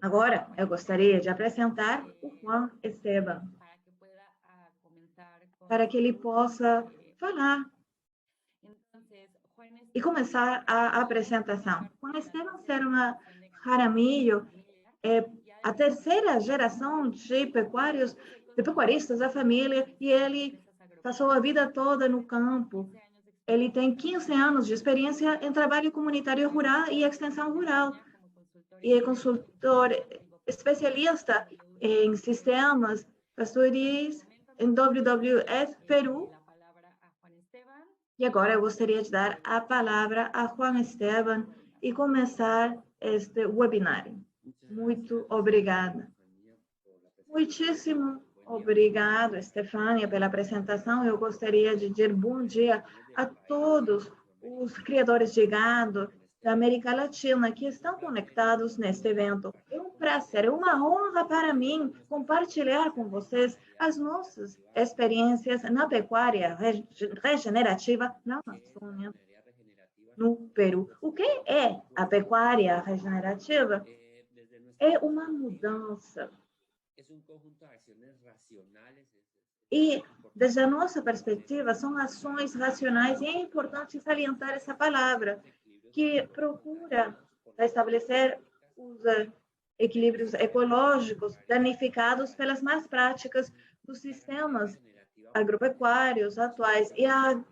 Agora, eu gostaria de apresentar o Juan Esteban, para que ele possa falar e começar a apresentação. Juan Esteban Serma Jaramillo é a terceira geração de pecuaristas da família, e ele passou a vida toda no campo. Ele tem 15 anos de experiência em trabalho comunitário rural e extensão rural, e é consultor especialista em sistemas pastoris em WWF Peru. E agora eu gostaria de dar a palavra a Juan Esteban e começar este webinar. Muito obrigada. Muitíssimo obrigado, Estefânia, pela apresentação. Eu gostaria de dizer bom dia a todos os criadores de gado da América Latina que estão conectados neste evento. É um prazer, é uma honra para mim compartilhar com vocês as nossas experiências na pecuária regenerativa na Amazônia, no Peru. O que é a pecuária regenerativa? É uma mudança. E, desde a nossa perspectiva, são ações racionais, e é importante salientar essa palavra, que procura estabelecer os equilíbrios ecológicos danificados pelas más práticas dos sistemas agropecuários atuais. E a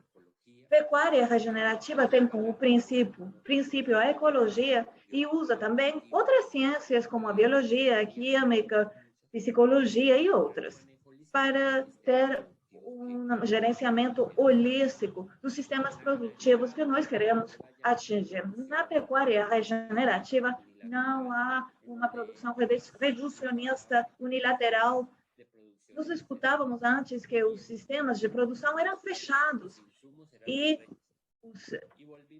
pecuária regenerativa tem como princípio a ecologia, e usa também outras ciências como a biologia, a química, psicologia e outras, para ter um gerenciamento holístico dos sistemas produtivos que nós queremos atingir. Na pecuária regenerativa, não há uma produção reducionista unilateral. Nós escutávamos antes que os sistemas de produção eram fechados e os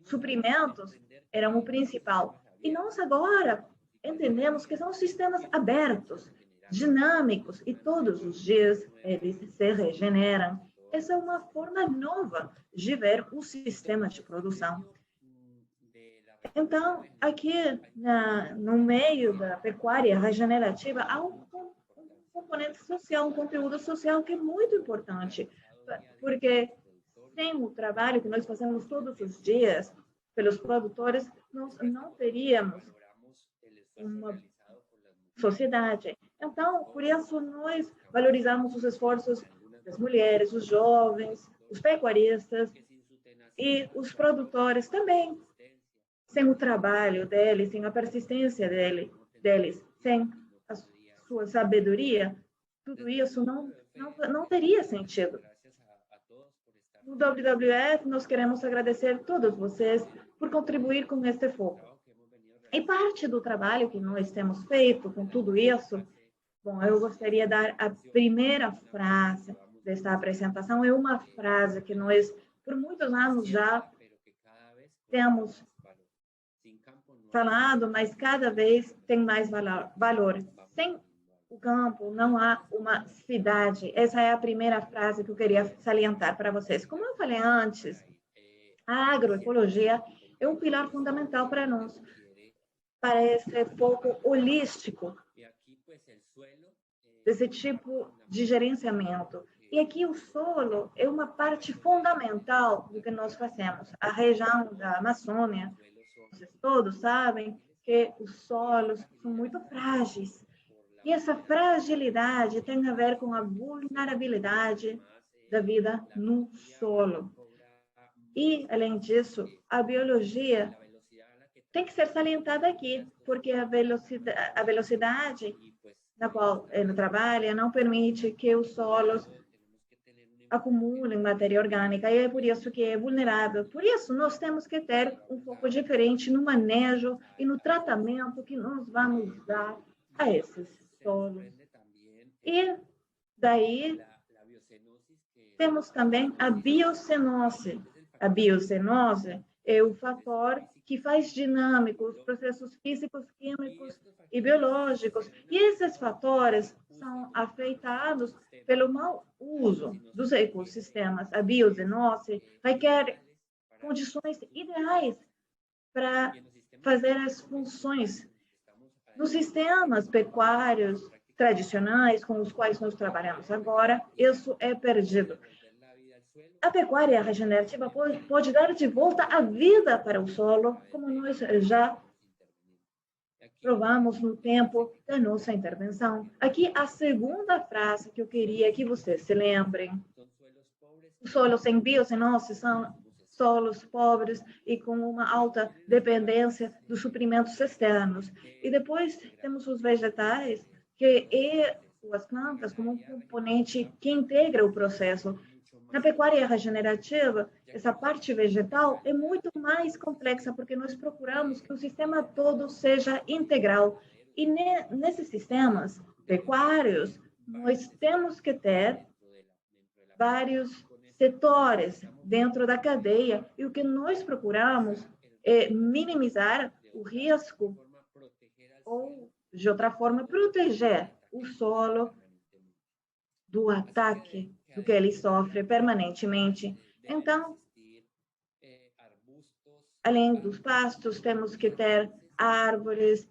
suprimentos eram o principal. E nós agora entendemos que são sistemas abertos, dinâmicos, e todos os dias eles se regeneram. Essa é uma forma nova de ver o sistema de produção. Então, aqui no meio da pecuária regenerativa, há um componente social, um conteúdo social que é muito importante, porque sem o trabalho que nós fazemos todos os dias pelos produtores, nós não teríamos uma sociedade. Então, por isso, nós valorizamos os esforços das mulheres, os jovens, os pecuaristas e os produtores também. Sem o trabalho deles, sem a persistência deles, sem a sua sabedoria, tudo isso não teria sentido. No WWF, nós queremos agradecer a todos vocês por contribuir com este foco. E parte do trabalho que nós temos feito com tudo isso, bom, eu gostaria de dar a primeira frase desta apresentação. É uma frase que nós, por muitos anos já, temos falado, mas cada vez tem mais valor. Sem o campo, não há uma cidade. Essa é a primeira frase que eu queria salientar para vocês. Como eu falei antes, a agroecologia é um pilar fundamental para nós, para esse foco holístico, desse tipo de gerenciamento. E aqui o solo é uma parte fundamental do que nós fazemos. A região da Amazônia, vocês todos sabem que os solos são muito frágeis. E essa fragilidade tem a ver com a vulnerabilidade da vida no solo. E, além disso, a biologia tem que ser salientada aqui, porque a velocidade na qual ele trabalha não permite que os solos acumulem matéria orgânica, e é por isso que é vulnerável. Por isso, nós temos que ter um foco diferente no manejo e no tratamento que nós vamos dar a esses solos. E daí temos também a biocenose. A biocenose é o fator que faz dinâmicos os processos físicos, químicos e biológicos. E esses fatores são afetados pelo mau uso dos ecossistemas. A biocenose requer condições ideais para fazer as funções Nos sistemas pecuários tradicionais com os quais nós trabalhamos agora, isso é perdido. A pecuária regenerativa pode dar de volta a vida para o solo, como nós já provamos no tempo da nossa intervenção. Aqui, a segunda frase que eu queria que vocês se lembrem. Os solos sem biocinose são solos pobres e com uma alta dependência dos suprimentos externos. E depois temos os vegetais, as plantas como um componente que integra o processo. Na pecuária regenerativa, essa parte vegetal é muito mais complexa, porque nós procuramos que o sistema todo seja integral. E nesses sistemas pecuários, nós temos que ter vários setores dentro da cadeia, e o que nós procuramos é minimizar o risco ou, de outra forma, proteger o solo do ataque do que ele sofre permanentemente. Então, além dos pastos, temos que ter árvores,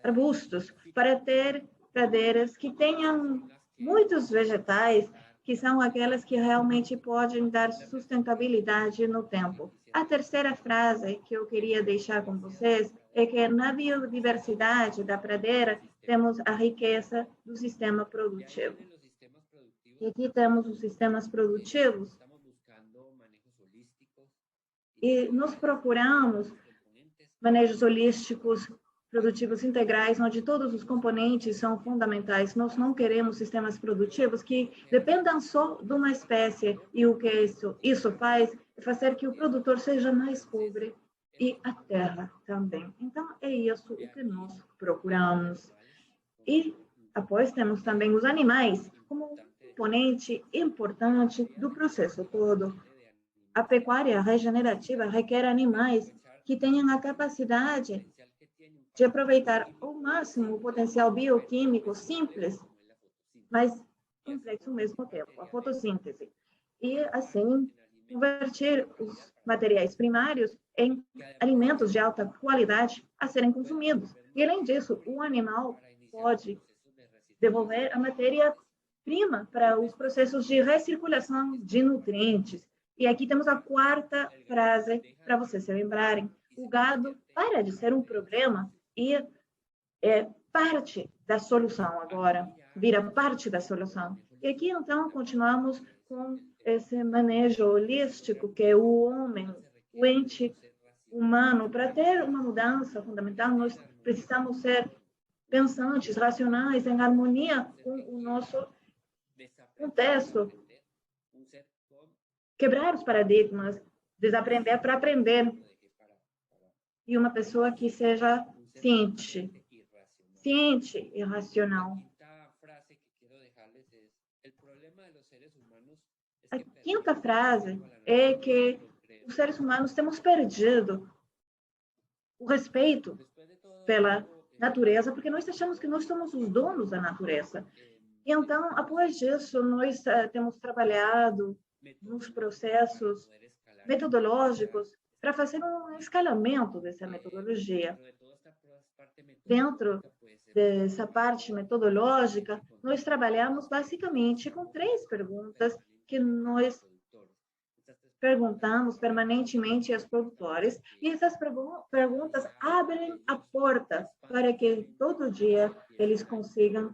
arbustos, para ter pradeiras que tenham muitos vegetais, que são aquelas que realmente podem dar sustentabilidade no tempo. A terceira frase que eu queria deixar com vocês é que na biodiversidade da pradeira temos a riqueza do sistema produtivo. E aqui temos os sistemas produtivos e nós procuramos manejos holísticos, produtivos integrais, onde todos os componentes são fundamentais. Nós não queremos sistemas produtivos que dependam só de uma espécie, e o que isso faz é fazer que o produtor seja mais pobre e a terra também. Então, é isso o que nós procuramos. E após temos também os animais como um componente importante do processo todo. A pecuária regenerativa requer animais que tenham a capacidade de aproveitar ao máximo o potencial bioquímico simples, mas complexo ao mesmo tempo, a fotossíntese. E, assim, converter os materiais primários em alimentos de alta qualidade a serem consumidos. E, além disso, o animal pode devolver a matéria-prima para os processos de recirculação de nutrientes. E aqui temos a quarta frase para vocês se lembrarem. O gado para de ser um problema e é parte da solução agora, vira parte da solução. E aqui, então, continuamos com esse manejo holístico, que é o homem, o ente humano. Para ter uma mudança fundamental, nós precisamos ser pensantes, racionais, em harmonia com o nosso contexto. Quebrar os paradigmas, desaprender para aprender. E uma pessoa que seja ciente e racional. A quinta frase é que os seres humanos temos perdido o respeito pela natureza, porque nós achamos que nós somos os donos da natureza. E então, após isso, nós temos trabalhado nos processos metodológicos para fazer um escalamento dessa metodologia. Dentro dessa parte metodológica, nós trabalhamos basicamente com 3 perguntas que nós perguntamos permanentemente aos produtores, e essas perguntas abrem a porta para que todo dia eles consigam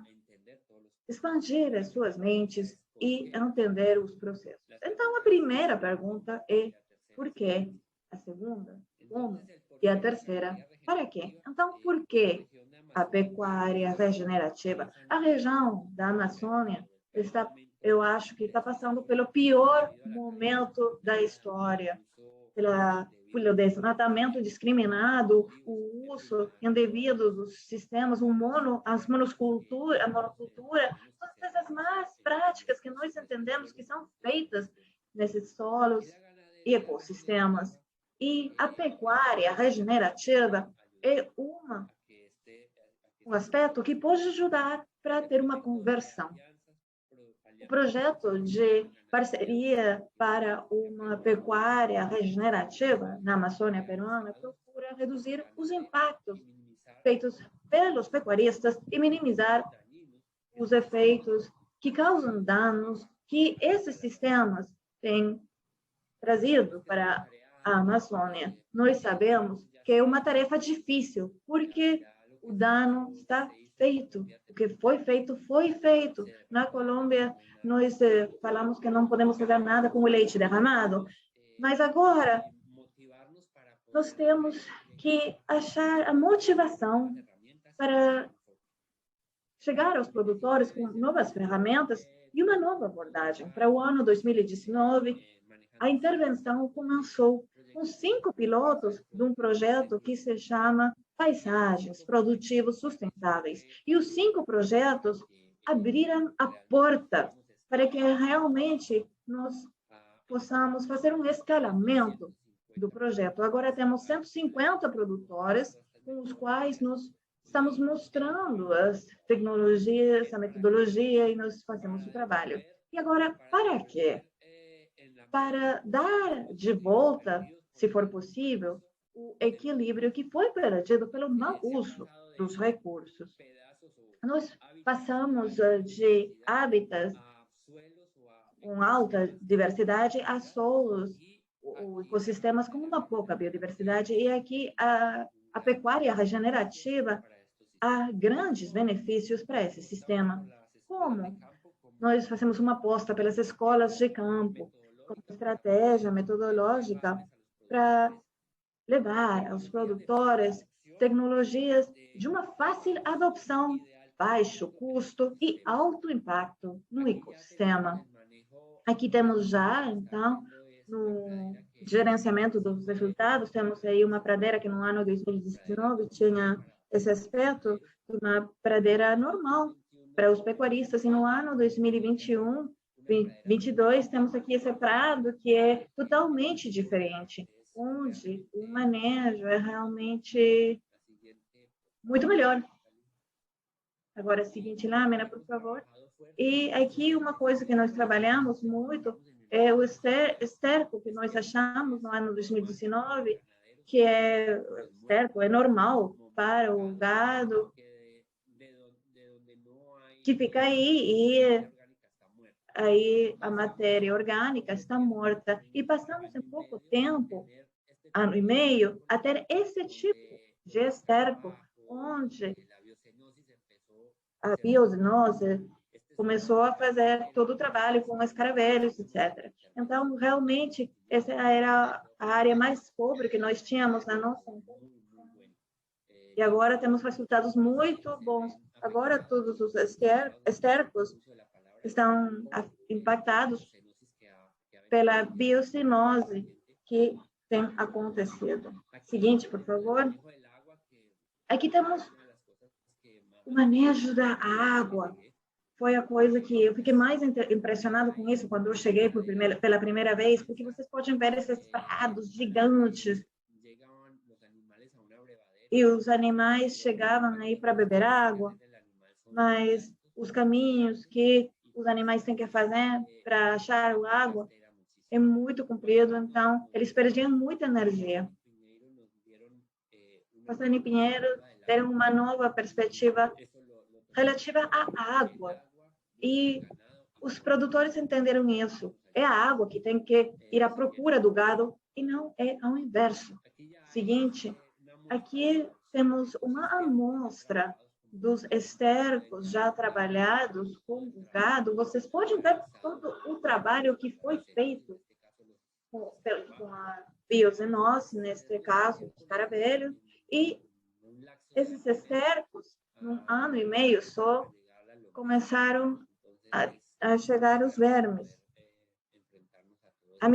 expandir as suas mentes e entender os processos. Então, a primeira pergunta é por quê? A segunda, como? E a terceira, para quê? Então, por que a pecuária regenerativa? A região da Amazônia está, eu acho que está passando pelo pior momento da história, pelo desmatamento discriminado, o uso indevido dos sistemas, a monocultura, todas as más práticas que nós entendemos que são feitas nesses solos e ecossistemas. E a pecuária regenerativa é um aspecto que pode ajudar para ter uma conversão. O projeto de parceria para uma pecuária regenerativa na Amazônia peruana procura reduzir os impactos feitos pelos pecuaristas e minimizar os efeitos que causam danos que esses sistemas têm trazido para a Amazônia. Nós sabemos que é uma tarefa difícil, porque o dano está feito. O que foi feito, foi feito. Na Colômbia, nós falamos que não podemos fazer nada com o leite derramado, mas agora nós temos que achar a motivação para chegar aos produtores com novas ferramentas e uma nova abordagem. Para o ano 2019, a intervenção começou com 5 pilotos de um projeto que se chama Paisagens Produtivos Sustentáveis. E os 5 projetos abriram a porta para que realmente nós possamos fazer um escalamento do projeto. Agora temos 150 produtores com os quais nós estamos mostrando as tecnologias, a metodologia e nós fazemos o trabalho. E agora, para quê? Para dar de volta, se for possível, o equilíbrio que foi perdido pelo mau uso dos recursos. Nós passamos de hábitats com alta diversidade a solos, ecossistemas com uma pouca biodiversidade, e aqui a pecuária regenerativa há grandes benefícios para esse sistema. Como? Nós fazemos uma aposta pelas escolas de campo, com estratégia metodológica para levar aos produtores tecnologias de uma fácil adopção, baixo custo e alto impacto no ecossistema. Aqui temos já, então, no gerenciamento dos resultados, temos aí uma pradeira que no ano 2019 tinha esse aspecto de uma pradeira normal para os pecuaristas, e no ano 2021, 2022, temos aqui esse prado que é totalmente diferente, onde o manejo é realmente muito melhor. Agora, a seguinte lâmina, por favor. E aqui uma coisa que nós trabalhamos muito é o esterco que nós achamos no ano 2019, que é esterco, é normal para o gado, que fica aí e aí a matéria orgânica está morta. E passamos em pouco tempo, ano e meio, a ter esse tipo de esterco, onde a biocinose começou a fazer todo o trabalho com escaravelhos, etc. Então, realmente, essa era a área mais pobre que nós tínhamos na nossa. E agora temos resultados muito bons. Agora, todos os estercos estão impactados pela biocinose que tem acontecido. Seguinte, por favor. Aqui temos o manejo da água. Foi a coisa que eu fiquei mais impressionado com isso quando eu cheguei pela primeira vez, porque vocês podem ver esses prados gigantes. E os animais chegavam aí para beber água, mas os caminhos que os animais têm que fazer para achar a água é muito comprido, então eles perdiam muita energia. Passando em Pinheiro, deram uma nova perspectiva relativa à água. E os produtores entenderam isso. É a água que tem que ir à procura do gado e não é ao inverso. Seguinte, aqui temos uma amostra dos estercos já trabalhados com o gado. Vocês podem ver todo o trabalho que foi feito com a biocinose, neste caso, os caravelhos, e esses estercos, num ano e meio só, começaram a chegar os vermes, as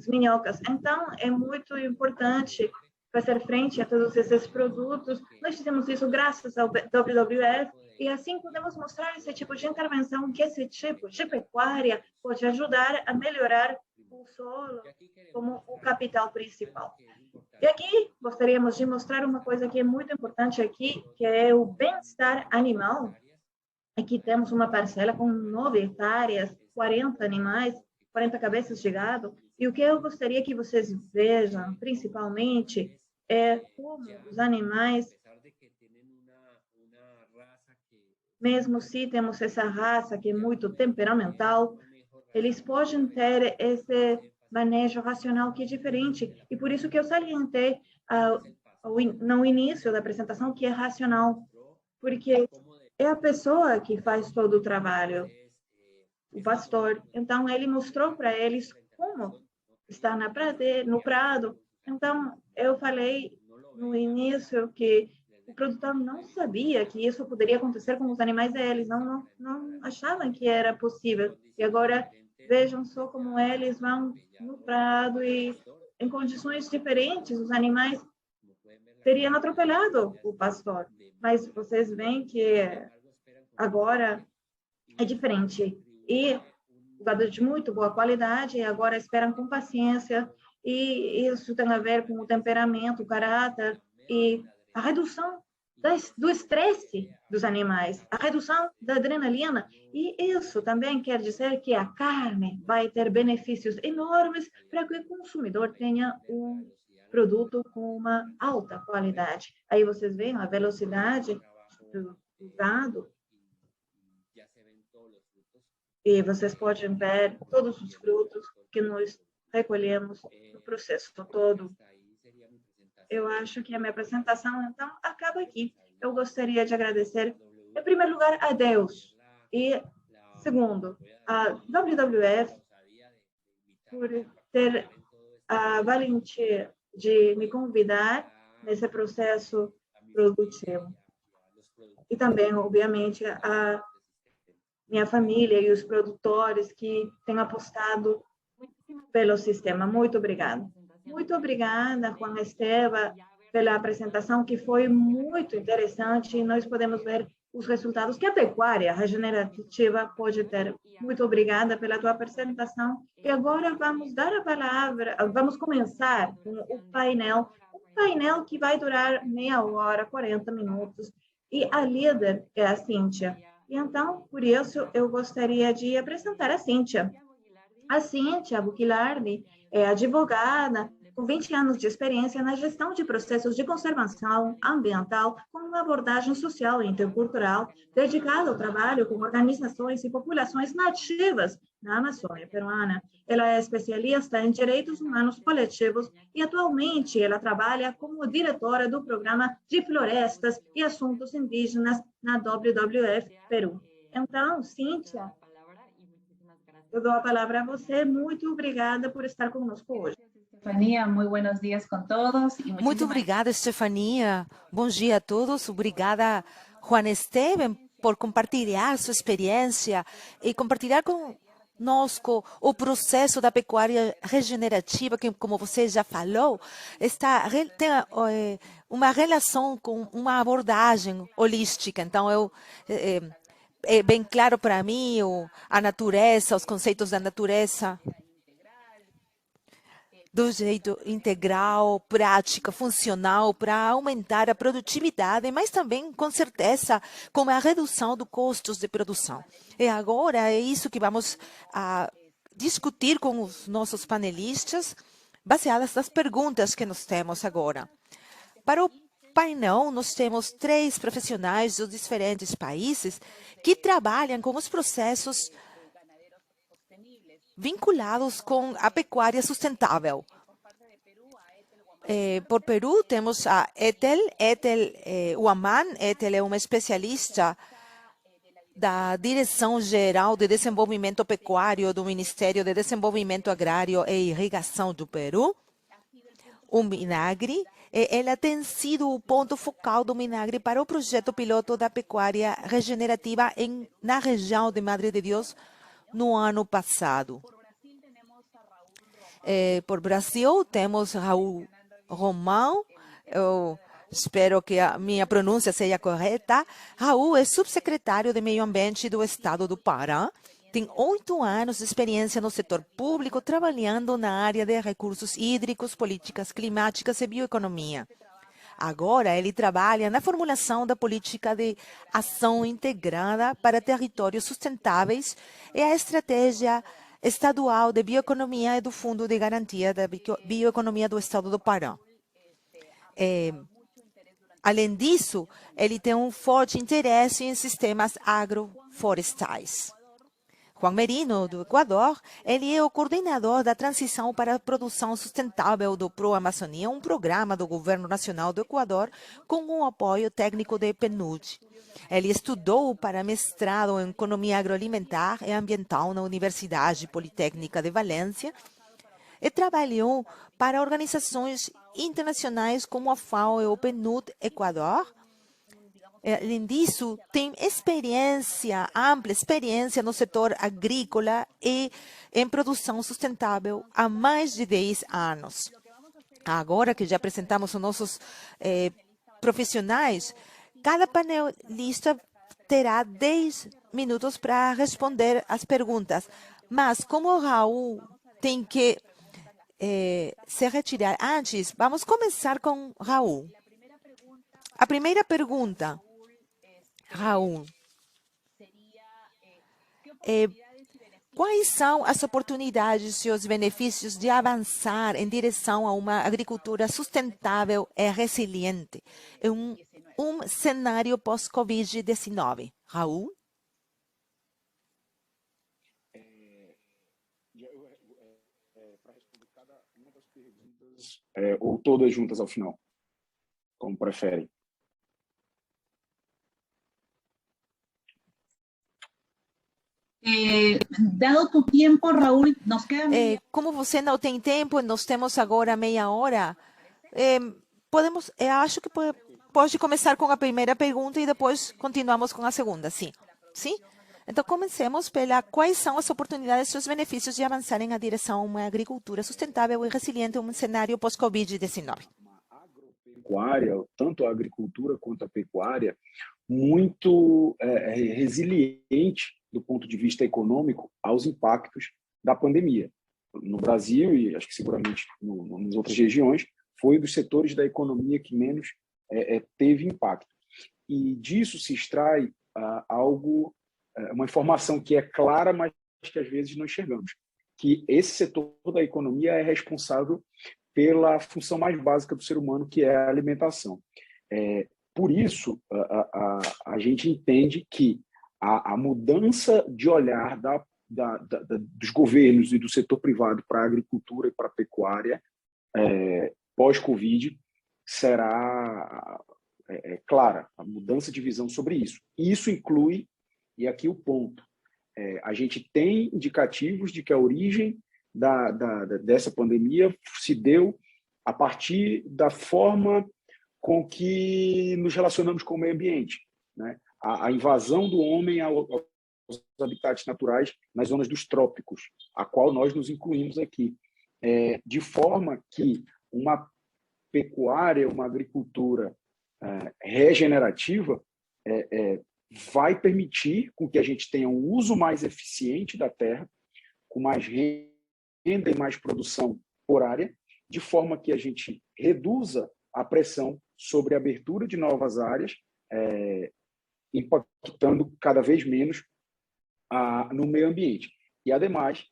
minhocas. Então, é muito importante fazer frente a todos esses produtos. Nós fizemos isso graças ao WWF, e assim podemos mostrar esse tipo de intervenção, que esse tipo de pecuária pode ajudar a melhorar o solo como o capital principal. E aqui gostaríamos de mostrar uma coisa que é muito importante aqui, que é o bem-estar animal. Aqui temos uma parcela com 9 hectares, 40 animais, 40 cabeças de gado. E o que eu gostaria que vocês vejam, principalmente, é como os animais, mesmo se temos essa raça que é muito temperamental, eles podem ter esse manejo racional que é diferente. E por isso que eu salientei no início da apresentação que é racional, porque é a pessoa que faz todo o trabalho, o pastor. Então, ele mostrou para eles como estar no prado. Então, eu falei no início que o produtor não sabia que isso poderia acontecer com os animais deles, não achavam que era possível. E agora, vejam só como eles vão no prado e, em condições diferentes, os animais teriam atropelado o pastor. Mas vocês veem que agora é diferente. E o gado é de muito boa qualidade, e agora esperam com paciência, e isso tem a ver com o temperamento, o caráter, e a redução do estresse dos animais, a redução da adrenalina, e isso também quer dizer que a carne vai ter benefícios enormes para que o consumidor tenha um produto com uma alta qualidade. Aí vocês veem a velocidade do gado, e vocês podem ver todos os frutos que nós recolhemos no processo todo. Eu acho que a minha apresentação, então, acaba aqui. Eu gostaria de agradecer, em primeiro lugar, a Deus. E, segundo, a WWF, por ter a valentia de me convidar nesse processo produtivo. E também, obviamente, a minha família e os produtores que têm apostado pelo sistema. Muito obrigada. Muito obrigada, Juan Esteban, pela apresentação, que foi muito interessante, e nós podemos ver os resultados que a pecuária regenerativa pode ter. Muito obrigada pela tua apresentação. E agora vamos dar a palavra, vamos começar com o painel, um painel que vai durar meia hora, 40 minutos, e a líder é a Cíntia. E então, por isso, eu gostaria de apresentar a Cíntia. A Cíntia Buquilardi é advogada com 20 anos de experiência na gestão de processos de conservação ambiental com uma abordagem social e intercultural dedicada ao trabalho com organizações e populações nativas na Amazônia peruana. Ela é especialista em direitos humanos coletivos e atualmente ela trabalha como diretora do programa de florestas e assuntos indígenas na WWF Peru. Então, Cíntia, eu dou a palavra a você. Muito obrigada por estar conosco hoje. Estefania, muito buenos dias com todos. Muito obrigada, Estefania. Bom dia a todos. Obrigada, Juan Esteban, por compartilhar sua experiência e compartilhar conosco o processo da pecuária regenerativa, que, como você já falou, tem uma relação com uma abordagem holística. Então, é bem claro para mim a natureza, os conceitos da natureza, do jeito integral, prática, funcional, para aumentar a produtividade, mas também, com certeza, com a redução dos custos de produção. E agora é isso que vamos discutir com os nossos panelistas, baseadas nas perguntas que nós temos agora. Para o painel, nós temos 3 profissionais dos diferentes países que trabalham com os processos vinculados com a pecuária sustentável. Por Peru, temos a Ethel Huaman. Ethel é uma especialista da Direção-Geral de Desenvolvimento Pecuário do Ministério de Desenvolvimento Agrário e Irrigação do Peru. O Minagri, ela tem sido o ponto focal do Minagri para o projeto piloto da pecuária regenerativa na região de Madre de Deus no ano passado. Por Brasil, temos Raul Romão. Eu espero que a minha pronúncia seja correta. Raul é subsecretário de Meio Ambiente do Estado do Pará. Tem 8 anos de experiência no setor público, trabalhando na área de recursos hídricos, políticas climáticas e bioeconomia. Agora, ele trabalha na formulação da política de ação integrada para territórios sustentáveis e a estratégia estadual de bioeconomia e do Fundo de Garantia da Bioeconomia do Estado do Pará. Além disso, ele tem um forte interesse em sistemas agroflorestais. Juan Merino, do Equador, ele é o coordenador da transição para a produção sustentável do Pro-Amazônia, um programa do Governo Nacional do Equador com o apoio técnico da PNUD. Ele estudou para mestrado em Economia Agroalimentar e Ambiental na Universidade Politécnica de Valência e trabalhou para organizações internacionais como a FAO e o PNUD Equador. Além disso, tem ampla experiência no setor agrícola e em produção sustentável há mais de 10 anos. Agora que já apresentamos os nossos profissionais, cada panelista terá 10 minutos para responder as perguntas. Mas como o Raul tem que se retirar antes, vamos começar com Raul. A primeira pergunta, Raul, quais são as oportunidades e os benefícios de avançar em direção a uma agricultura sustentável e resiliente em um cenário pós-Covid-19? Raul? Para responder cada uma das perguntas, ou todas juntas ao final, como preferem. Dado tu tiempo, Raúl, nos queda como você não tem tempo, nós temos agora meia hora, acho que pode começar com a primeira pergunta e depois continuamos com a segunda, sim? Sim? Então, comecemos pela quais são as oportunidades e os benefícios de avançar em direção a uma agricultura sustentável e resiliente em um cenário pós-Covid-19. Agropecuária, tanto a agricultura quanto a pecuária, muito resiliente do ponto de vista econômico aos impactos da pandemia. No Brasil, e acho que seguramente nas outras regiões, foi dos setores da economia que menos teve impacto. E disso se extrai uma informação que é clara, mas que às vezes não enxergamos, que esse setor da economia é responsável pela função mais básica do ser humano, que é a alimentação. Por isso, a gente entende que a mudança de olhar dos governos e do setor privado para a agricultura e para a pecuária pós-Covid será clara, a mudança de visão sobre isso. E isso inclui, e aqui o ponto, a gente tem indicativos de que a origem dessa pandemia se deu a partir da forma com que nos relacionamos com o meio ambiente, né? A invasão do homem aos habitats naturais nas zonas dos trópicos, a qual nós nos incluímos aqui, de forma que uma pecuária, uma agricultura regenerativa vai permitir com que a gente tenha um uso mais eficiente da terra, com mais renda e mais produção por área, de forma que a gente reduza a pressão sobre a abertura de novas áreas, impactando cada vez menos no meio ambiente. E, ademais,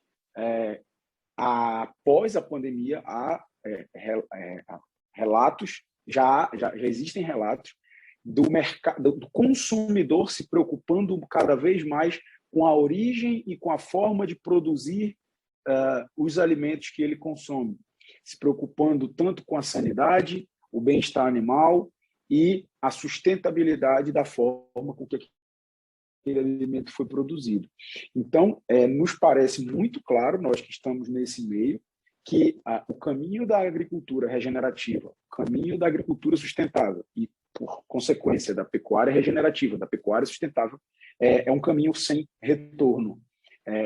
após a pandemia, há relatos, já existem relatos do consumidor se preocupando cada vez mais com a origem e com a forma de produzir os alimentos que ele consome, se preocupando tanto com a sanidade, o bem-estar animal e a sustentabilidade da forma com que aquele alimento foi produzido. Então, nos parece muito claro, nós que estamos nesse meio, que o caminho da agricultura regenerativa, o caminho da agricultura sustentável e, por consequência, da pecuária regenerativa, da pecuária sustentável, é um caminho sem retorno.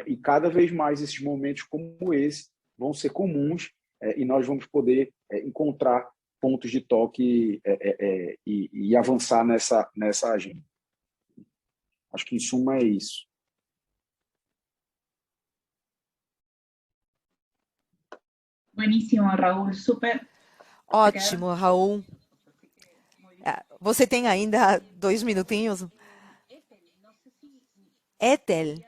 E cada vez mais esses momentos como esse vão ser comuns e nós vamos poder encontrar pontos de toque e avançar nessa agenda. Acho que, em suma, é isso. Buenísimo, Raúl, súper. Ótimo, Raul. Você tem ainda 2 minutinhos? Ethel,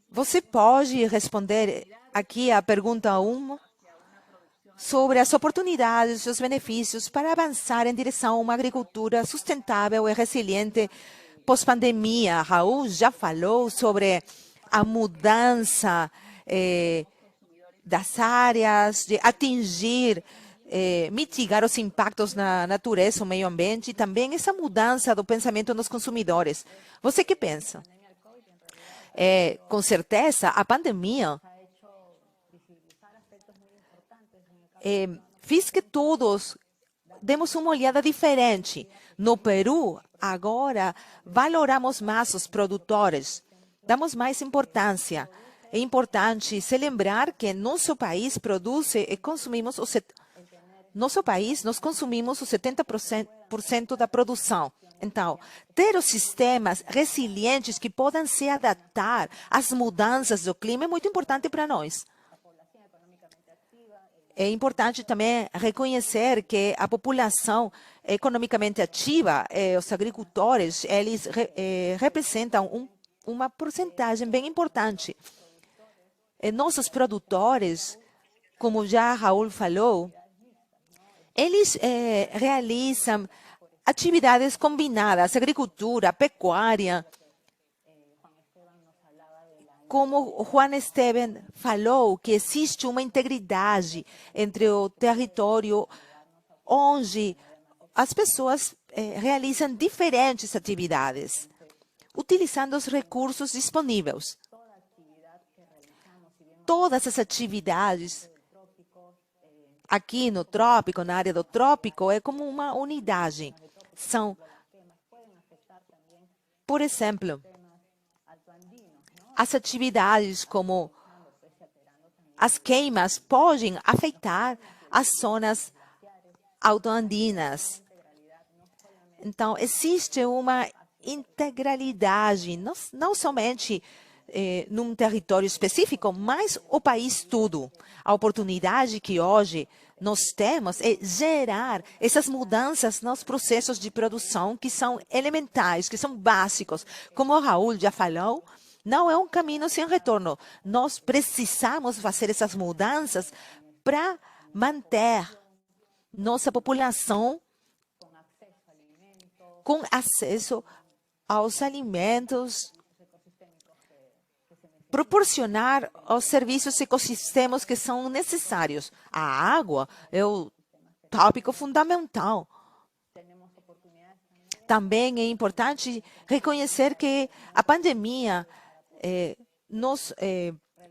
você pode responder aqui a pergunta 1 sobre as oportunidades e os benefícios para avançar em direção a uma agricultura sustentável e resiliente pós-pandemia. Raul já falou sobre a mudança das áreas, de atingir, mitigar os impactos na natureza, no meio ambiente, e também essa mudança do pensamento dos consumidores. Você que pensa? Com certeza, a pandemia fez que todos demos uma olhada diferente. No Peru, agora, valoramos mais os produtores, damos mais importância. É importante se lembrar que nosso país produz e consumimos nosso país, nós consumimos os 70% da produção. Então, ter os sistemas resilientes que podem se adaptar às mudanças do clima é muito importante para nós. É importante também reconhecer que a população economicamente ativa, os agricultores, eles representam uma porcentagem bem importante. Nossos produtores, como já Raul falou, eles realizam atividades combinadas, agricultura, pecuária. Como Juan Esteban falou, que existe uma integridade entre o território onde as pessoas realizam diferentes atividades, utilizando os recursos disponíveis. Todas as atividades aqui no trópico, na área do trópico, é como uma unidade. São, por exemplo, as atividades como as queimas podem afetar as zonas autoandinas. Então, existe uma integralidade, não somente num território específico, mas o país todo. A oportunidade que hoje nós temos é gerar essas mudanças nos processos de produção que são elementares, que são básicos. Como o Raul já falou, não é um caminho sem retorno. Nós precisamos fazer essas mudanças para manter nossa população com acesso aos alimentos, proporcionar os serviços e ecossistemas que são necessários. A água é o tópico fundamental. Também é importante reconhecer que a pandemia nos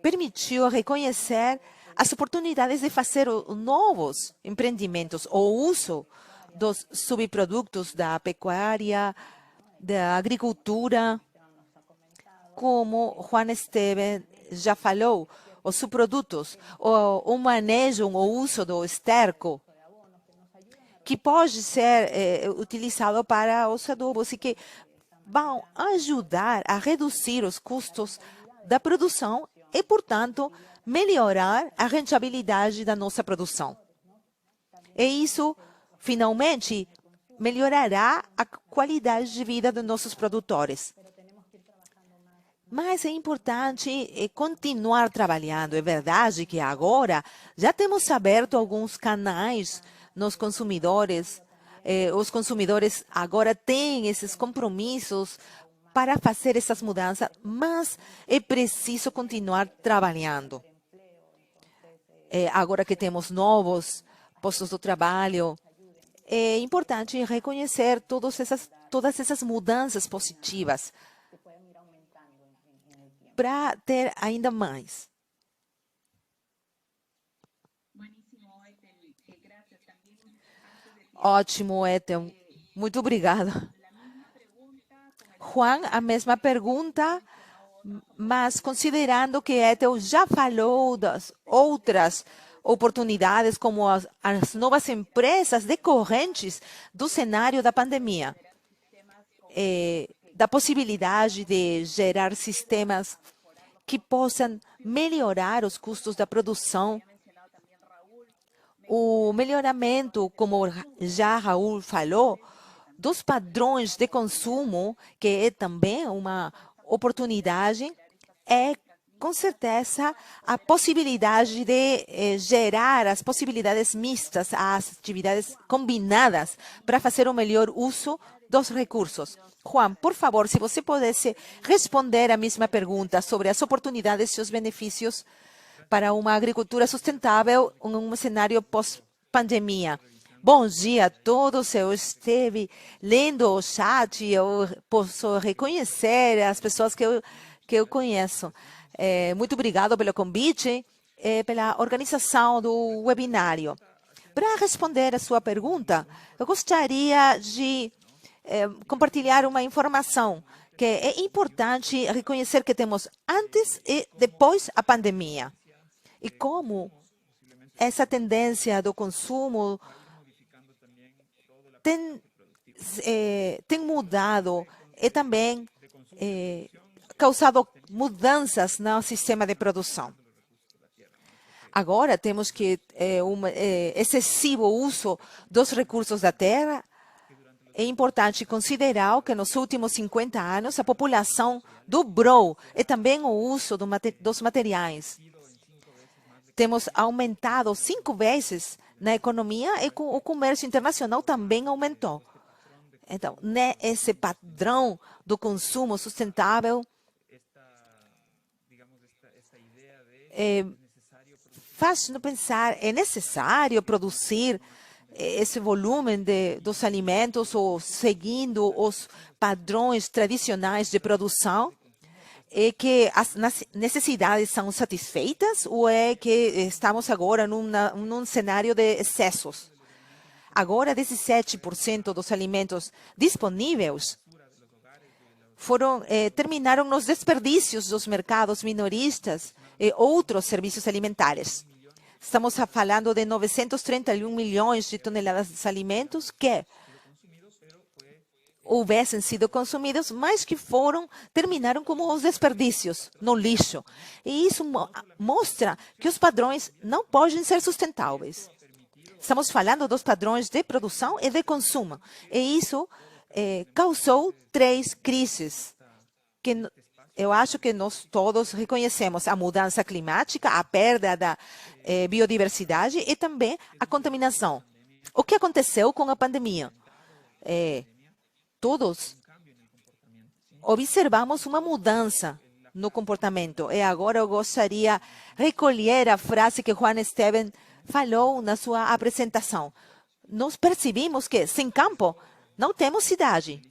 permitiu reconhecer as oportunidades de fazer novos empreendimentos, o uso dos subprodutos da pecuária, da agricultura. Como Juan Esteban já falou, os subprodutos, o manejo, o uso do esterco, que pode ser utilizado para os adubos e que vão ajudar a reduzir os custos da produção e, portanto, melhorar a rentabilidade da nossa produção. E isso, finalmente, melhorará a qualidade de vida dos nossos produtores. Mas é importante continuar trabalhando. É verdade que agora já temos aberto alguns canais nos consumidores. Os consumidores agora têm esses compromissos para fazer essas mudanças, mas é preciso continuar trabalhando. Agora que temos novos postos de trabalho, é importante reconhecer todas essas mudanças positivas para ter ainda mais. Ótimo, Ethel. Muito obrigada. Juan, a mesma pergunta, mas considerando que Ethel já falou das outras oportunidades, como as novas empresas decorrentes do cenário da pandemia, da possibilidade de gerar sistemas que possam melhorar os custos da produção. O melhoramento, como já Raul falou, dos padrões de consumo, que é também uma oportunidade, é com certeza a possibilidade de gerar as possibilidades mistas, as atividades combinadas para fazer o melhor uso dos recursos. Juan, por favor, se você pudesse responder a mesma pergunta sobre as oportunidades e os benefícios para uma agricultura sustentável em um cenário pós-pandemia. Bom dia a todos, eu esteve lendo o chat e eu posso reconhecer as pessoas que eu conheço. Muito obrigado pelo convite e pela organização do webinário. Para responder a sua pergunta, eu gostaria de compartilhar uma informação que é importante reconhecer que temos antes e depois a pandemia. E como essa tendência do consumo tem mudado e também causado mudanças no sistema de produção. Agora temos que excessivo uso dos recursos da terra. É importante considerar que nos últimos 50 anos a população dobrou e também o uso dos materiais. Temos aumentado 5 vezes na economia e o comércio internacional também aumentou. Então, esse padrão do consumo sustentável faz-nos pensar, é necessário produzir esse volume dos alimentos ou seguindo os padrões tradicionais de produção? É que as necessidades são satisfeitas ou é que estamos agora num cenário de excessos? Agora, 17% dos alimentos disponíveis terminaram nos desperdícios dos mercados minoristas e outros serviços alimentares. Estamos falando de 931 milhões de toneladas de alimentos que houvessem sido consumidos, mas que terminaram como os desperdícios, no lixo. E isso mostra que os padrões não podem ser sustentáveis. Estamos falando dos padrões de produção e de consumo. E isso causou 3 crises que eu acho que nós todos reconhecemos: a mudança climática, a perda da biodiversidade e também a contaminação. O que aconteceu com a pandemia? Todos observamos uma mudança no comportamento. E agora eu gostaria de recolher a frase que Juan Esteban falou na sua apresentação. Nós percebemos que sem campo não temos cidade.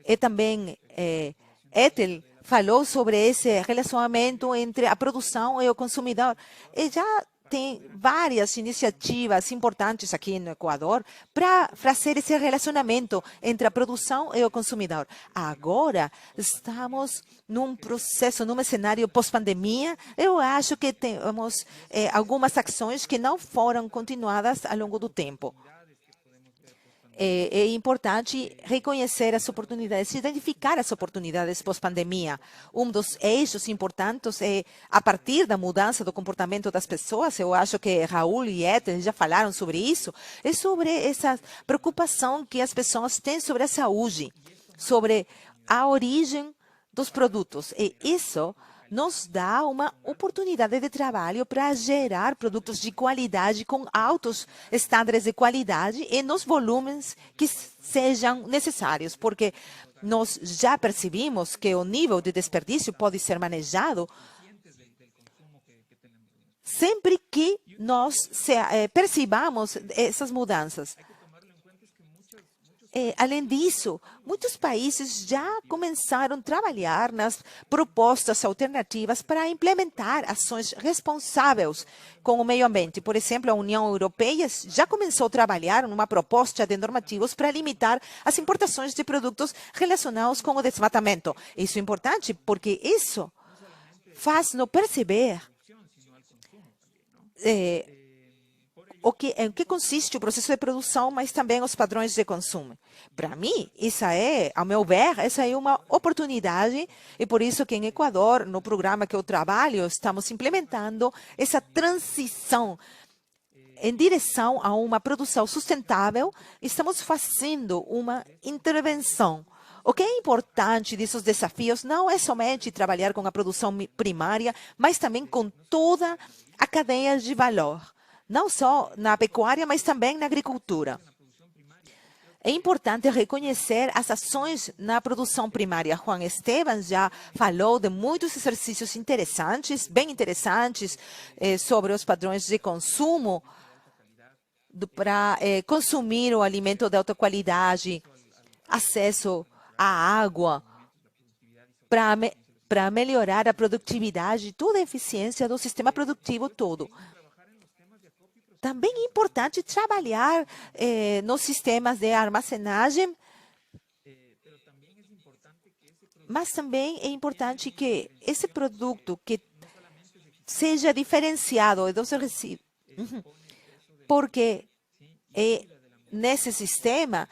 E também Ethel falou sobre esse relacionamento entre a produção e o consumidor. E já tem várias iniciativas importantes aqui no Equador para fazer esse relacionamento entre a produção e o consumidor. Agora estamos num processo, num cenário pós-pandemia. Eu acho que temos algumas ações que não foram continuadas ao longo do tempo. É importante reconhecer as oportunidades, identificar as oportunidades pós-pandemia. Dos eixos importantes é, a partir da mudança do comportamento das pessoas, eu acho que Raul e Ethel já falaram sobre isso, é sobre essa preocupação que as pessoas têm sobre a saúde, sobre a origem dos produtos. E isso nos dá uma oportunidade de trabalho para gerar produtos de qualidade com altos estándares de qualidade e nos volumes que sejam necessários, porque nós já percebemos que o nível de desperdício pode ser manejado sempre que nós percebamos essas mudanças. Além disso, muitos países já começaram a trabalhar nas propostas alternativas para implementar ações responsáveis com o meio ambiente. Por exemplo, a União Europeia já começou a trabalhar numa proposta de normativos para limitar as importações de produtos relacionados com o desmatamento. Isso é importante porque isso faz-nos perceber em que consiste o processo de produção, mas também os padrões de consumo. Para mim, ao meu ver, essa é uma oportunidade, e por isso que em Equador, no programa que eu trabalho, estamos implementando essa transição em direção a uma produção sustentável, estamos fazendo uma intervenção. O que é importante desses desafios não é somente trabalhar com a produção primária, mas também com toda a cadeia de valor, não só na pecuária, mas também na agricultura. É importante reconhecer as ações na produção primária. Juan Esteban já falou de muitos exercícios interessantes, bem interessantes, sobre os padrões de consumo para consumir o alimento de alta qualidade, acesso à água, para melhorar a produtividade, toda a eficiência do sistema produtivo todo. Também é importante trabalhar nos sistemas de armazenagem, mas também é importante que esse produto que seja diferenciado dos resíduos, porque nesse sistema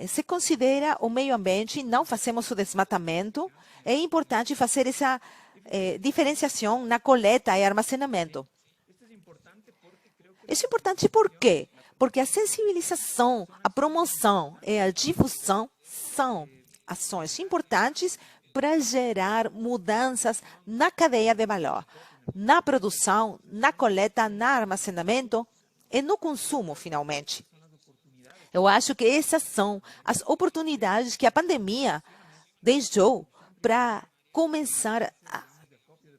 se considera o meio ambiente, não fazemos o desmatamento, é importante fazer essa diferenciação na coleta e armazenamento. Isso é importante por quê? Porque a sensibilização, a promoção e a difusão são ações importantes para gerar mudanças na cadeia de valor, na produção, na coleta, no armazenamento e no consumo, finalmente. Eu acho que essas são as oportunidades que a pandemia deixou para começar a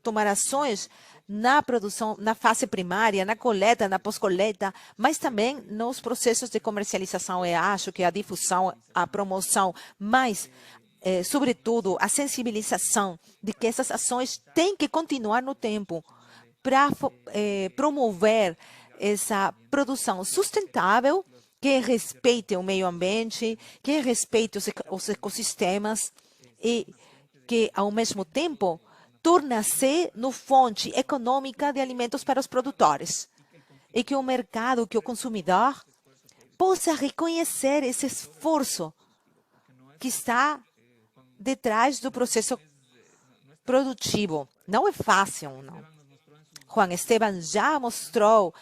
tomar ações na produção, na fase primária, na coleta, na pós-coleta, mas também nos processos de comercialização. Eu acho que a difusão, a promoção, mas, sobretudo, a sensibilização de que essas ações têm que continuar no tempo para promover essa produção sustentável, que respeite o meio ambiente, que respeite os ecossistemas e que, ao mesmo tempo, torna-se no fonte econômica de alimentos para os produtores. E que o mercado, que o consumidor, possa reconhecer esse esforço que está detrás do processo produtivo. Não é fácil, não. Juan Esteban já mostrou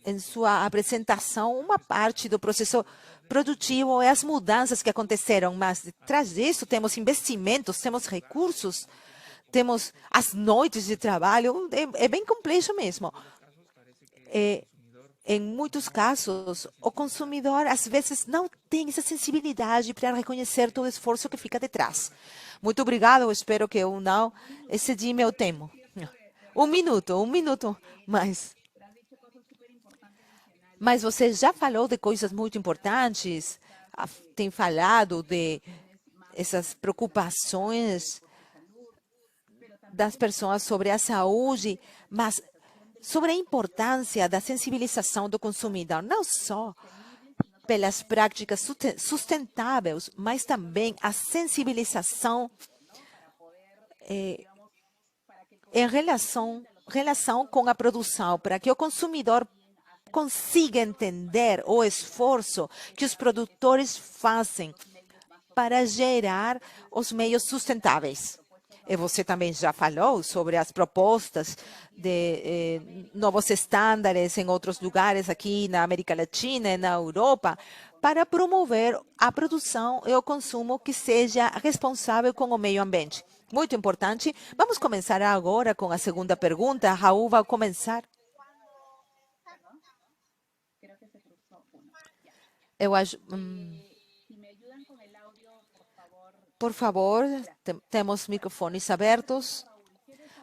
em sua apresentação uma parte do processo produtivo e as mudanças que aconteceram, mas detrás disso temos investimentos, temos recursos, temos as noites de trabalho, é bem complexo mesmo. Em muitos casos, o consumidor, às vezes, não tem essa sensibilidade para reconhecer todo o esforço que fica detrás. Muito obrigado, eu espero que eu não excedi meu tempo. Um minuto mais. Mas você já falou de coisas muito importantes, tem falado de essas preocupações das pessoas sobre a saúde, mas sobre a importância da sensibilização do consumidor, não só pelas práticas sustentáveis, mas também a sensibilização em relação com a produção, para que o consumidor consiga entender o esforço que os produtores fazem para gerar os meios sustentáveis. E você também já falou sobre as propostas de novos estándares em outros lugares aqui na América Latina e na Europa para promover a produção e o consumo que seja responsável com o meio ambiente. Muito importante. Vamos começar agora com a segunda pergunta. Raul vai começar. Eu acho... Por favor, temos microfones abertos.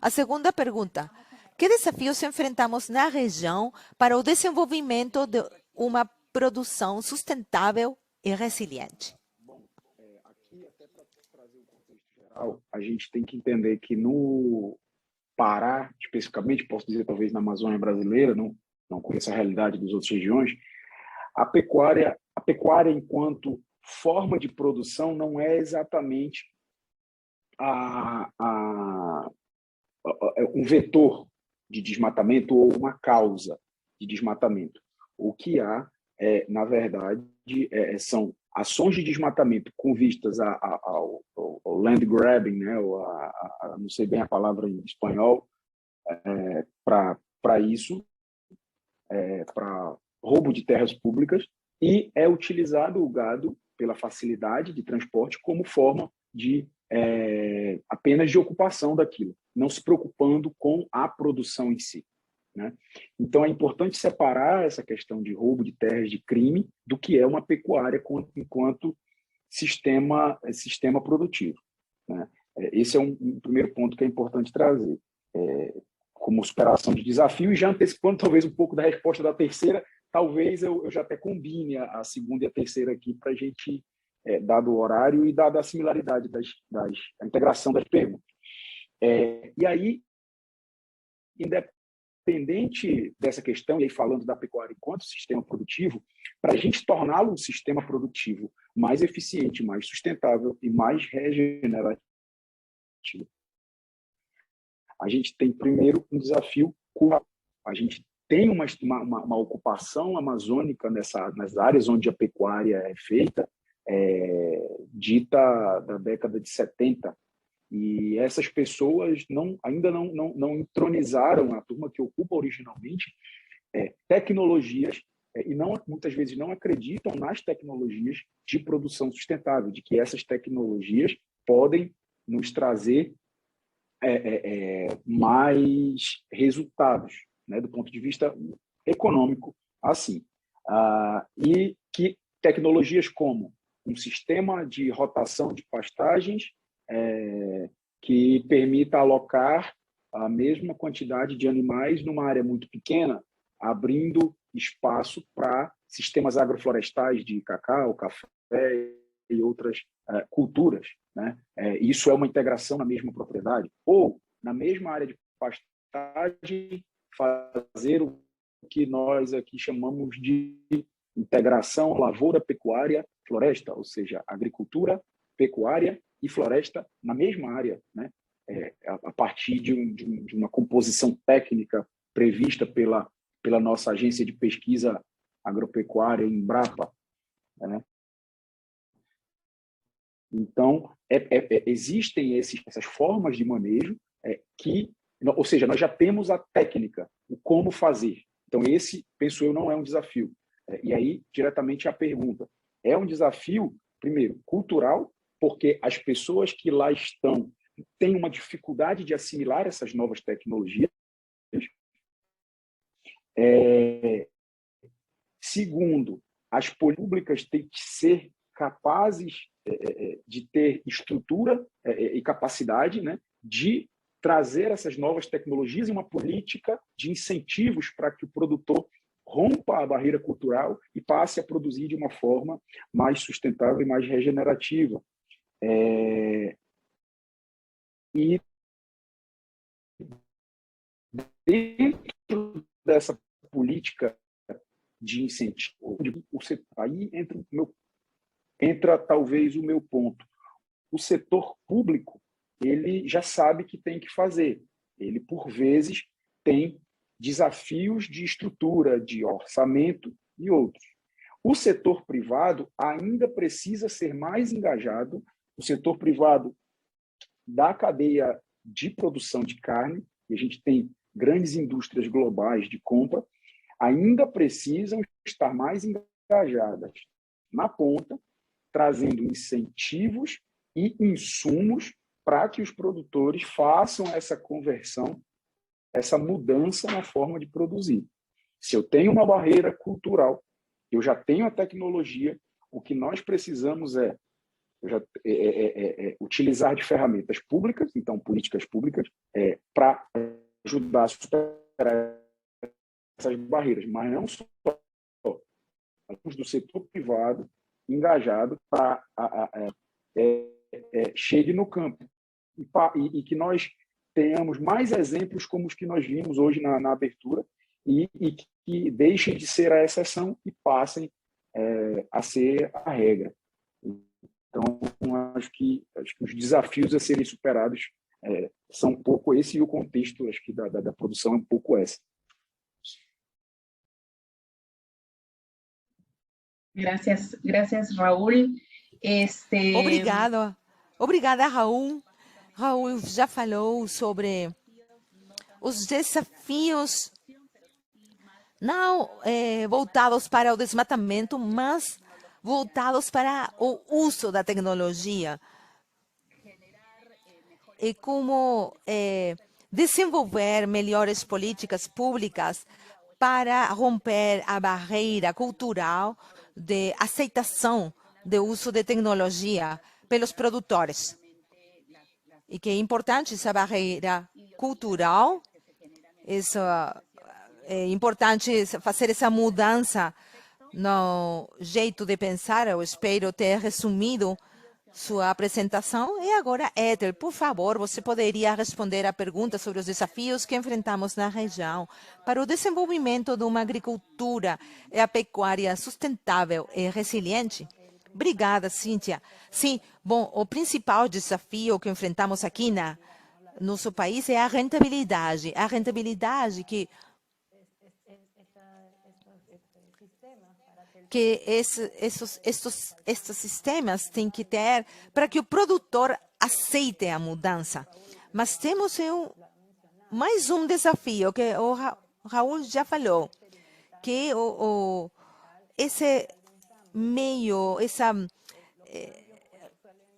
A segunda pergunta. Que desafios enfrentamos na região para o desenvolvimento de uma produção sustentável e resiliente? Bom, aqui, até para trazer o contexto geral, a gente tem que entender que no Pará, especificamente, posso dizer talvez na Amazônia brasileira, não conheço a realidade das outras regiões, a pecuária enquanto forma de produção não é exatamente um vetor de desmatamento ou uma causa de desmatamento. O que há, na verdade, são ações de desmatamento com vistas ao land grabbing, né, não sei bem a palavra em espanhol, para isso, para roubo de terras públicas, e é utilizado o gado pela facilidade de transporte como forma de apenas de ocupação daquilo, não se preocupando com a produção em si, né? Então, é importante separar essa questão de roubo de terras de crime do que é uma pecuária enquanto sistema produtivo, né? Esse é um primeiro ponto que é importante trazer como superação de desafio, e já antecipando talvez um pouco da resposta da terceira, talvez eu já até combine a segunda e a terceira aqui para a gente, dado o horário e dada a similaridade da integração das perguntas. E aí, independente dessa questão, e aí falando da pecuária enquanto sistema produtivo, para a gente torná-lo um sistema produtivo mais eficiente, mais sustentável e mais regenerativo, a gente tem, primeiro, um desafio cultural. A gente tem uma ocupação amazônica nas áreas onde a pecuária é feita, dita da década de 70, e essas pessoas ainda não entronizaram, a turma que ocupa originalmente, tecnologias, e muitas vezes não acreditam nas tecnologias de produção sustentável, de que essas tecnologias podem nos trazer mais resultados, né, do ponto de vista econômico, assim. E que tecnologias como um sistema de rotação de pastagens que permita alocar a mesma quantidade de animais numa área muito pequena, abrindo espaço para sistemas agroflorestais de cacau, café e outras culturas, né? Isso é uma integração na mesma propriedade. Ou, na mesma área de pastagem, fazer o que nós aqui chamamos de integração lavoura, pecuária, floresta, ou seja, agricultura, pecuária e floresta na mesma área, né? A partir de uma composição técnica prevista pela nossa agência de pesquisa agropecuária, Embrapa, né? Então, existem essas formas de manejo ou seja, nós já temos a técnica, o como fazer. Então, esse, penso eu, não é um desafio. E aí, diretamente a pergunta. É um desafio, primeiro, cultural, porque as pessoas que lá estão têm uma dificuldade de assimilar essas novas tecnologias. Segundo, as públicas têm que ser capazes de ter estrutura e capacidade, né, de trazer essas novas tecnologias e uma política de incentivos para que o produtor rompa a barreira cultural e passe a produzir de uma forma mais sustentável e mais regenerativa. E dentro dessa política de incentivo, aí entra talvez o meu ponto. O setor público, ele já sabe que tem que fazer. Ele, por vezes, tem desafios de estrutura, de orçamento e outros. O setor privado ainda precisa ser mais engajado. O setor privado da cadeia de produção de carne, e a gente tem grandes indústrias globais de compra, ainda precisam estar mais engajadas na ponta, trazendo incentivos e insumos para que os produtores façam essa conversão, essa mudança na forma de produzir. Se eu tenho uma barreira cultural, eu já tenho a tecnologia, o que nós precisamos utilizar de ferramentas públicas, então políticas públicas, para ajudar a superar essas barreiras, mas não só do setor privado engajado para chegue no campo e que nós tenhamos mais exemplos como os que nós vimos hoje na abertura e que deixem de ser a exceção e passem a ser a regra. Então, acho que os desafios a serem superados são um pouco esse, e o contexto, acho que da produção é um pouco esse. Gracias, Raúl. Obrigada, Raul. Raul já falou sobre os desafios não voltados para o desmatamento, mas voltados para o uso da tecnologia e como desenvolver melhores políticas públicas para romper a barreira cultural de aceitação do uso de tecnologia pelos produtores. E que é importante essa barreira cultural, é importante fazer essa mudança no jeito de pensar. Eu espero ter resumido sua apresentação. E agora, Ethel, por favor, você poderia responder a pergunta sobre os desafios que enfrentamos na região para o desenvolvimento de uma agricultura e a pecuária sustentável e resiliente? Obrigada, Cíntia. Sim, bom, o principal desafio que enfrentamos aqui no nosso país é a rentabilidade. A rentabilidade que estes sistemas têm que ter para que o produtor aceite a mudança. Mas temos mais um desafio que o Raul já falou, que esse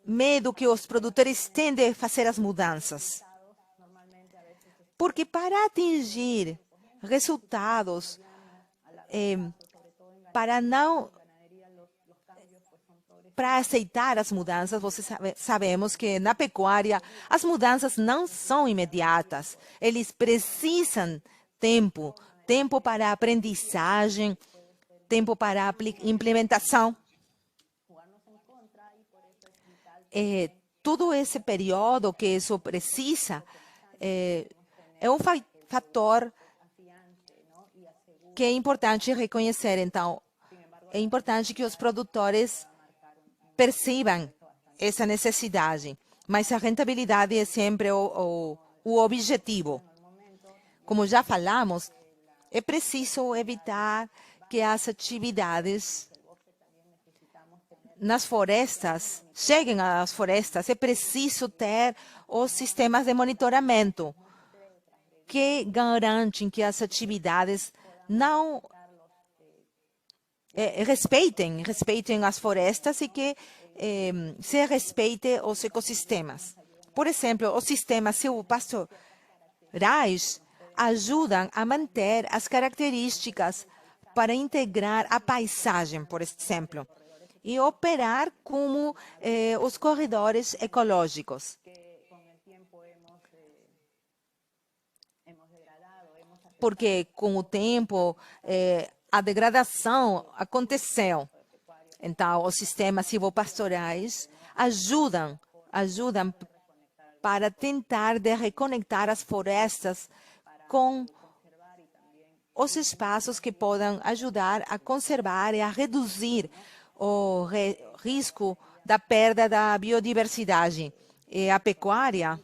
medo que os produtores têm de fazer as mudanças. Porque para atingir resultados, para aceitar as mudanças, sabemos que na pecuária as mudanças não são imediatas. Eles precisam tempo para aprendizagem, tempo para implementação. Todo esse período que isso precisa é um fator que é importante reconhecer. Então, é importante que os produtores percebam essa necessidade, mas a rentabilidade é sempre o objetivo. Como já falamos, é preciso evitar que as atividades nas florestas cheguem às florestas. É preciso ter os sistemas de monitoramento que garantem que as atividades não respeitem as florestas e que se respeite os ecossistemas. Por exemplo, os sistemas silvopastorais ajudam a manter as características para integrar a paisagem, por exemplo, e operar como os corredores ecológicos. Porque com o tempo a degradação aconteceu. Então, os sistemas silvopastorais ajudam para tentar reconectar as florestas com os espaços que podem ajudar a conservar e a reduzir o risco da perda da biodiversidade. E a pecuária,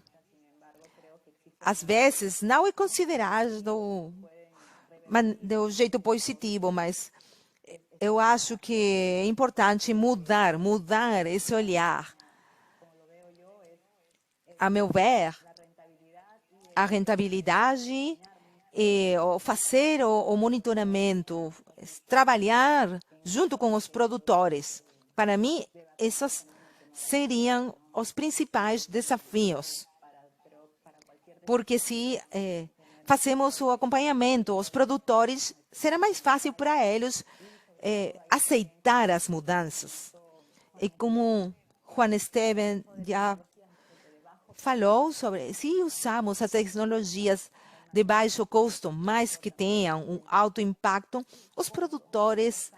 às vezes, não é considerada do jeito positivo, mas eu acho que é importante mudar esse olhar. A meu ver, a rentabilidade e fazer o monitoramento, trabalhar junto com os produtores. Para mim, esses seriam os principais desafios. Porque se fazemos o acompanhamento, os produtores, será mais fácil para eles aceitar as mudanças. E como Juan Esteban já falou sobre, se usamos as tecnologias de baixo custo, mas que tenham um alto impacto, os produtores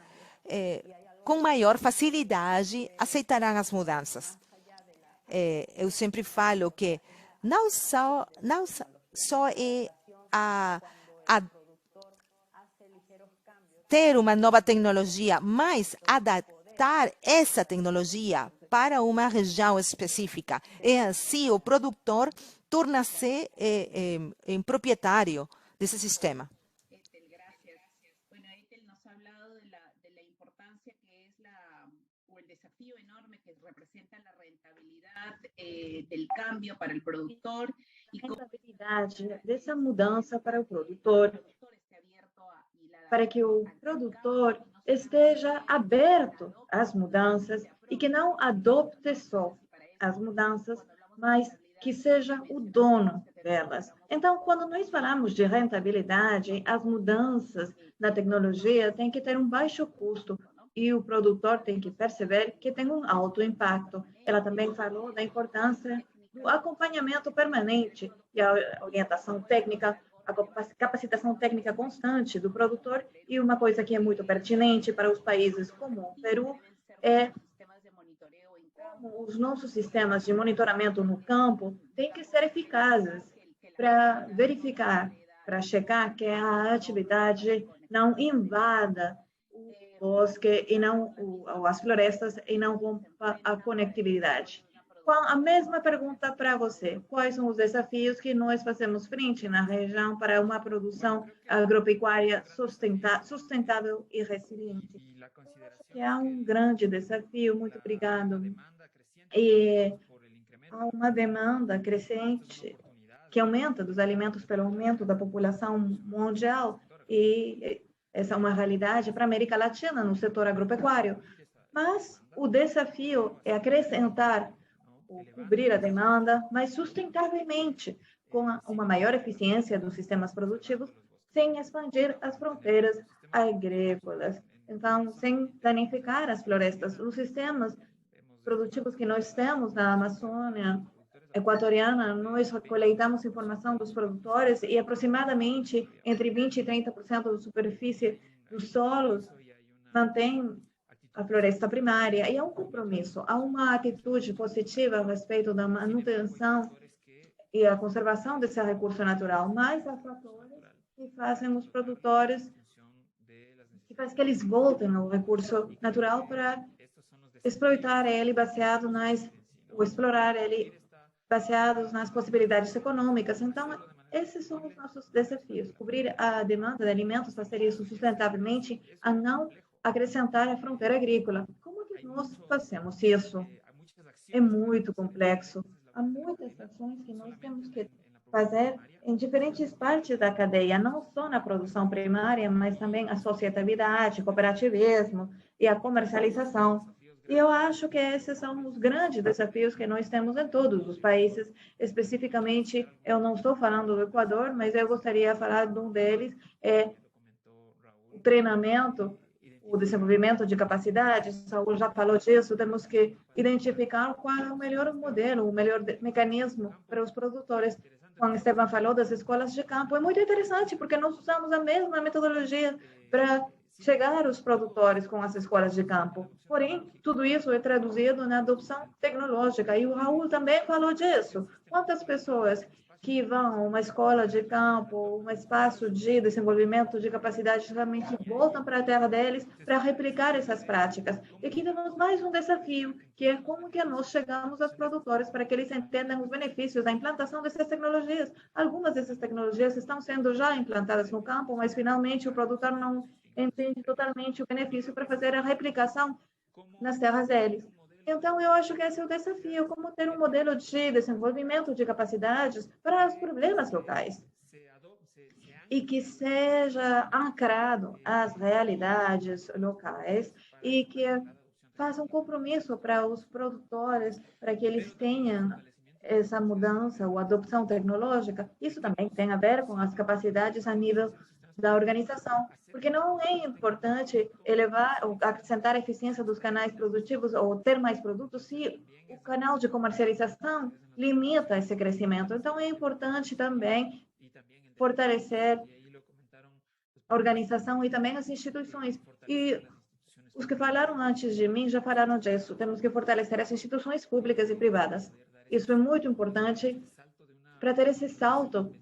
com maior facilidade aceitarão as mudanças. Eu sempre falo que não só é a ter uma nova tecnologia, mas adaptar essa tecnologia para uma região específica. E assim o produtor torna-se proprietário desse sistema. Gracias. Bueno, Ethel nos ha hablado de la importancia que es o el desafío enorme que representa la rentabilidad del cambio para el productor. A rentabilidade dessa mudança para o produtor. para que o produtor esteja aberto às mudanças e que não adopte só as mudanças, mas que seja o dono delas. Então, quando nós falamos de rentabilidade, as mudanças na tecnologia têm que ter um baixo custo e o produtor tem que perceber que tem um alto impacto. Ela também falou da importância do acompanhamento permanente e a orientação técnica, a capacitação técnica constante do produtor. E uma coisa que é muito pertinente para os países como o Peru é como os nossos sistemas de monitoramento no campo têm que ser eficazes para verificar, para checar que a atividade não invada o bosque e não as florestas e não rompa a conectividade. A mesma pergunta para você. Quais são os desafios que nós fazemos frente na região para uma produção agropecuária sustentável e resiliente? Acho que há um grande desafio. Muito obrigado. E há uma demanda crescente que aumenta dos alimentos pelo aumento da população mundial, e essa é uma realidade para a América Latina no setor agropecuário. Mas o desafio é acrescentar ou cobrir a demanda, mas sustentavelmente, com uma maior eficiência dos sistemas produtivos, sem expandir as fronteiras agrícolas. Então, sem danificar as florestas. Os sistemas produtivos que nós temos na Amazônia equatoriana, nós coletamos informação dos produtores e aproximadamente entre 20% e 30% da superfície dos solos mantém a floresta primária. E há um compromisso, há uma atitude positiva a respeito da manutenção e a conservação desse recurso natural, mas há fatores que fazem os produtores, que faz que eles voltem ao recurso natural para explorar ele baseado ou explorar ele baseados nas possibilidades econômicas. Então, esses são os nossos desafios. Cobrir a demanda de alimentos, fazer isso sustentavelmente, a não acrescentar a fronteira agrícola. Como que nós fazemos isso? É muito complexo. Há muitas ações que nós temos que fazer em diferentes partes da cadeia, não só na produção primária, mas também a societabilidade, cooperativismo e a comercialização. E eu acho que esses são os grandes desafios que nós temos em todos os países. Especificamente, eu não estou falando do Equador, mas eu gostaria de falar de um deles, é o treinamento, o desenvolvimento de capacidades. Saúl já falou disso, temos que identificar qual é o melhor modelo, o melhor mecanismo para os produtores. Juan Esteban falou das escolas de campo. É muito interessante, porque nós usamos a mesma metodologia para chegar aos produtores com as escolas de campo. Porém, tudo isso é traduzido na adopção tecnológica. E o Raul também falou disso. Quantas pessoas que vão a uma escola de campo, um espaço de desenvolvimento de capacidades, realmente voltam para a terra deles para replicar essas práticas. E aqui temos mais um desafio, que é como que nós chegamos aos produtores para que eles entendam os benefícios da implantação dessas tecnologias. Algumas dessas tecnologias estão sendo já implantadas no campo, mas finalmente o produtor não entende totalmente o benefício para fazer a replicação nas terras deles. Então, eu acho que esse é o desafio, como ter um modelo de desenvolvimento de capacidades para os problemas locais e que seja ancrado às realidades locais e que faça um compromisso para os produtores, para que eles tenham essa mudança ou adopção tecnológica. Isso também tem a ver com as capacidades a nível da organização, porque não é importante elevar ou acrescentar a eficiência dos canais produtivos ou ter mais produtos se o canal de comercialização limita esse crescimento. Então, é importante também fortalecer a organização e também as instituições. E os que falaram antes de mim já falaram disso. Temos que fortalecer as instituições públicas e privadas. Isso é muito importante para ter esse salto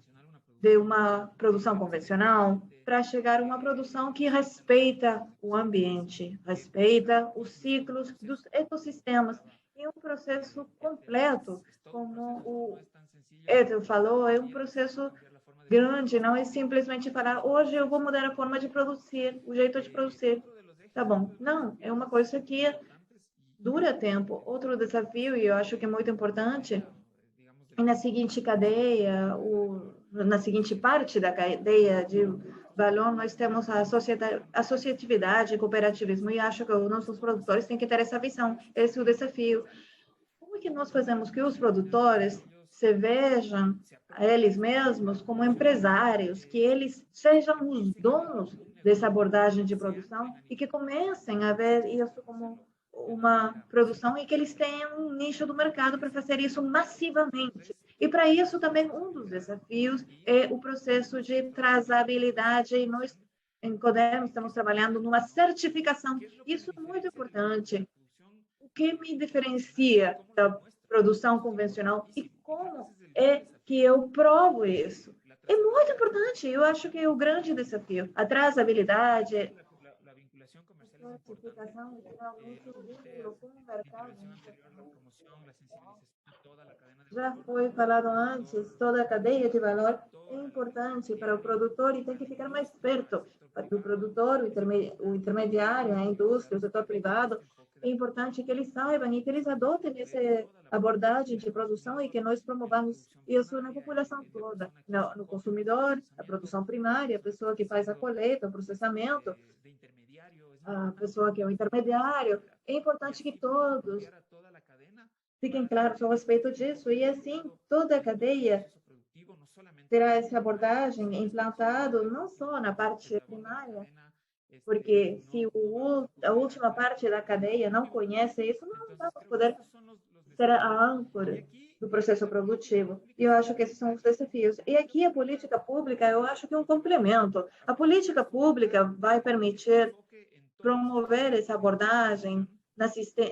de uma produção convencional para chegar a uma produção que respeita o ambiente, respeita os ciclos dos ecossistemas. E um processo completo, como o Ethel falou, é um processo grande, não é simplesmente falar, hoje eu vou mudar a forma de produzir, o jeito de produzir. Tá bom. Não, é uma coisa que dura tempo. Outro desafio, e eu acho que é muito importante, é na seguinte cadeia, na seguinte parte da cadeia valor, nós temos a associatividade e cooperativismo, e acho que os nossos produtores têm que ter essa visão, esse é o desafio. Como é que nós fazemos que os produtores se vejam a eles mesmos como empresários, que eles sejam os donos dessa abordagem de produção e que comecem a ver isso como uma produção e que eles tenham um nicho do mercado para fazer isso massivamente. E para isso também um dos desafios é o processo de trazabilidade, e nós em Coderm estamos trabalhando numa certificação. Isso é muito importante. O que me diferencia da produção convencional e como é que eu provo isso? É muito importante. Eu acho que é o grande desafio. A trazabilidade, a certificação, realmente o vínculo com o mercado. Já foi falado antes, toda a cadeia de valor é importante para o produtor e tem que ficar mais perto. Para o produtor, o intermediário, a indústria, o setor privado, é importante que eles saibam e que eles adotem essa abordagem de produção e que nós promovamos isso na população toda, no consumidor, a produção primária, a pessoa que faz a colheita, o processamento, a pessoa que é o intermediário. É importante que todos fiquem claros a respeito disso e assim toda a cadeia terá essa abordagem implantada não só na parte primária, porque se a última parte da cadeia não conhece isso, não vamos poder ser a âncora do processo produtivo. E eu acho que esses são os desafios. E aqui a política pública, eu acho que é um complemento. A política pública vai permitir promover essa abordagem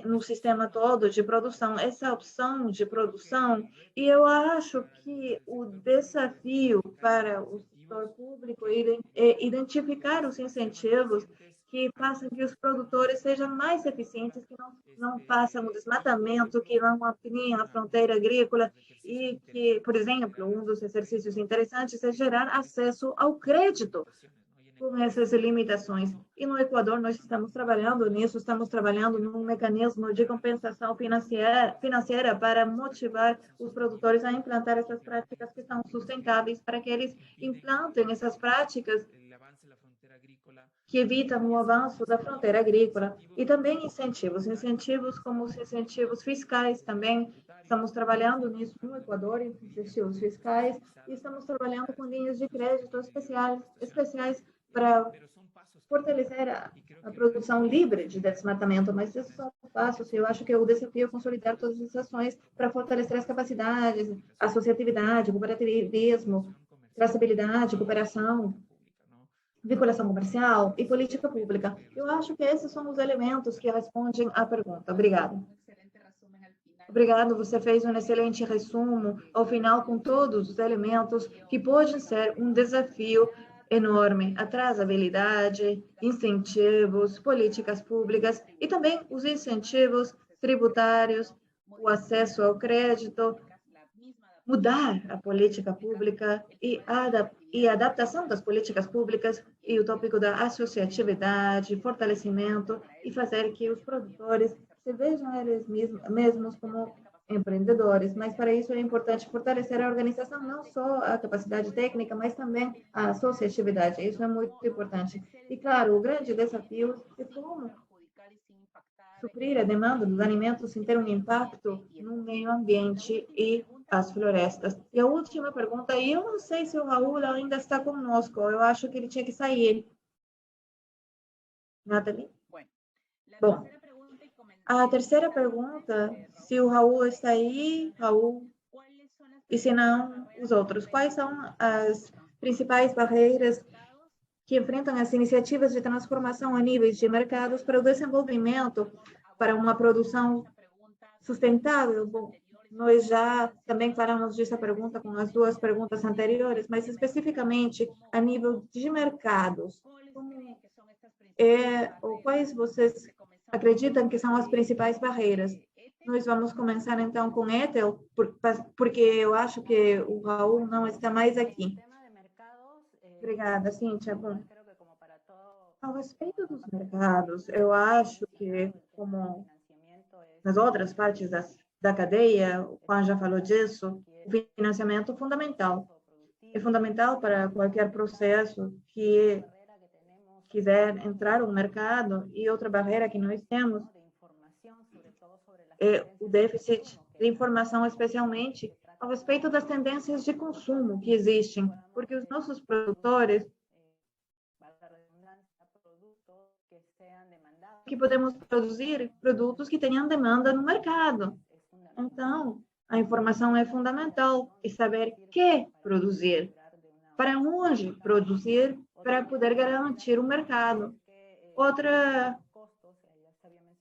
no sistema todo de produção, essa opção de produção. E eu acho que o desafio para o setor público é identificar os incentivos que façam que os produtores sejam mais eficientes, que não façam o desmatamento, que não ampliem a fronteira agrícola e que, por exemplo, um dos exercícios interessantes é gerar acesso ao crédito com essas limitações. E no Equador nós estamos trabalhando nisso, estamos trabalhando num mecanismo de compensação financeira para motivar os produtores a implantar essas práticas que são sustentáveis, para que eles implantem essas práticas que evitam o avanço da fronteira agrícola. E também incentivos como os incentivos fiscais também. Estamos trabalhando nisso no Equador, incentivos fiscais, e estamos trabalhando com linhas de crédito especiais para fortalecer a produção livre de desmatamento, mas isso são passos. Eu acho que o desafio é consolidar todas as ações para fortalecer as capacidades, associatividade, cooperativismo, traçabilidade, cooperação, vinculação comercial e política pública. Eu acho que esses são os elementos que respondem à pergunta. Obrigada. Obrigado, você fez um excelente resumo ao final com todos os elementos que podem ser um desafio enorme, a trazabilidade, incentivos, políticas públicas e também os incentivos tributários, o acesso ao crédito, mudar a política pública e a adaptação das políticas públicas e o tópico da associatividade, fortalecimento e fazer que os produtores se vejam eles mesmos como empreendedores, mas para isso é importante fortalecer a organização, não só a capacidade técnica, mas também a associatividade. Isso é muito importante. E, claro, o grande desafio é como suprir a demanda dos alimentos sem ter um impacto no meio ambiente e as florestas. E a última pergunta, e eu não sei se o Raul ainda está conosco, eu acho que ele tinha que sair. Nathalie? Bom, a terceira pergunta, se o Raul está aí, Raul, e se não, os outros. Quais são as principais barreiras que enfrentam as iniciativas de transformação a níveis de mercados para o desenvolvimento, para uma produção sustentável? Bom, nós já também falamos dessa pergunta com as duas perguntas anteriores, mas especificamente a nível de mercados. Quais vocês acreditam que são as principais barreiras? Nós vamos começar então com Ethel, porque eu acho que o Raul não está mais aqui. Obrigada, Cíntia. Bom, a respeito dos mercados, eu acho que, como nas outras partes da cadeia, o Juan já falou disso, o financiamento é fundamental. é fundamental para qualquer processo que quiser entrar no mercado. E outra barreira que nós temos é o déficit de informação, especialmente a respeito das tendências de consumo que existem, porque os nossos produtores que podemos produzir produtos que tenham demanda no mercado. Então, a informação é fundamental e saber que produzir, para onde produzir, para poder garantir o mercado. Outra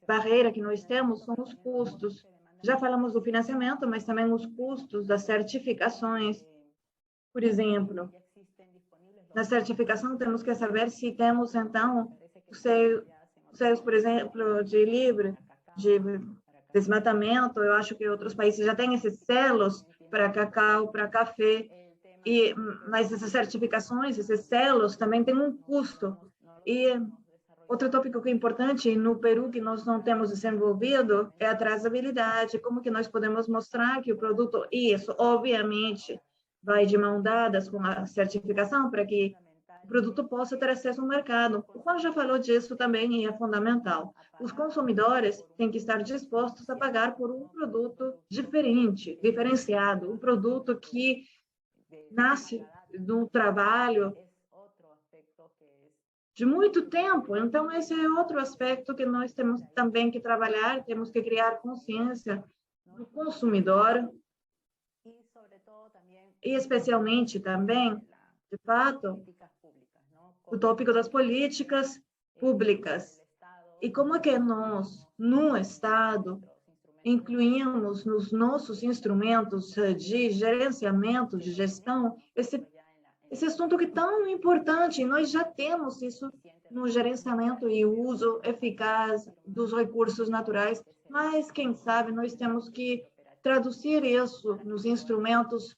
barreira que nós temos são os custos. Já falamos do financiamento, mas também os custos das certificações. Por exemplo, na certificação temos que saber se temos, então, os seios, por exemplo, de livre, de desmatamento. Eu acho que outros países já têm esses selos para cacau, para café, mas essas certificações, esses selos também têm um custo. E outro tópico que é importante no Peru, que nós não temos desenvolvido, é a trazabilidade. Como que nós podemos mostrar que o produto, e isso, obviamente, vai de mão dadas com a certificação para que o produto possa ter acesso ao mercado. O Juan já falou disso também e é fundamental. Os consumidores têm que estar dispostos a pagar por um produto diferente, diferenciado, um produto que nasce do trabalho de muito tempo. Então, esse é outro aspecto que nós temos também que trabalhar, temos que criar consciência do consumidor e, especialmente, também, de fato, o tópico das políticas públicas. E como é que nós, no Estado, incluímos nos nossos instrumentos de gerenciamento, de gestão, esse assunto que é tão importante. Nós já temos isso no gerenciamento e uso eficaz dos recursos naturais, mas, quem sabe, nós temos que traduzir isso nos instrumentos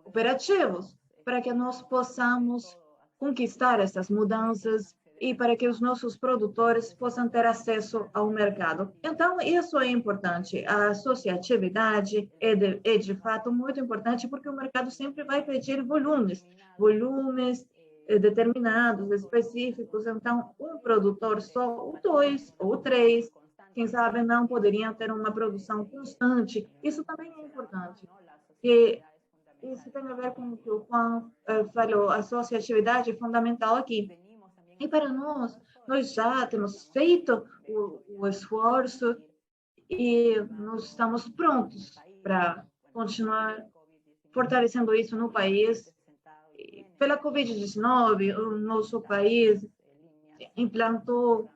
operativos para que nós possamos conquistar essas mudanças e para que os nossos produtores possam ter acesso ao mercado. Então, isso é importante. A associatividade é de fato muito importante, porque o mercado sempre vai pedir volumes determinados, específicos. Então, um produtor só, ou dois, ou três, quem sabe não poderiam ter uma produção constante. Isso também é importante. E isso tem a ver com o que o Juan falou, a associatividade é fundamental aqui. E para nós já temos feito o esforço e nós estamos prontos para continuar fortalecendo isso no país. Pela Covid-19, o nosso país implantou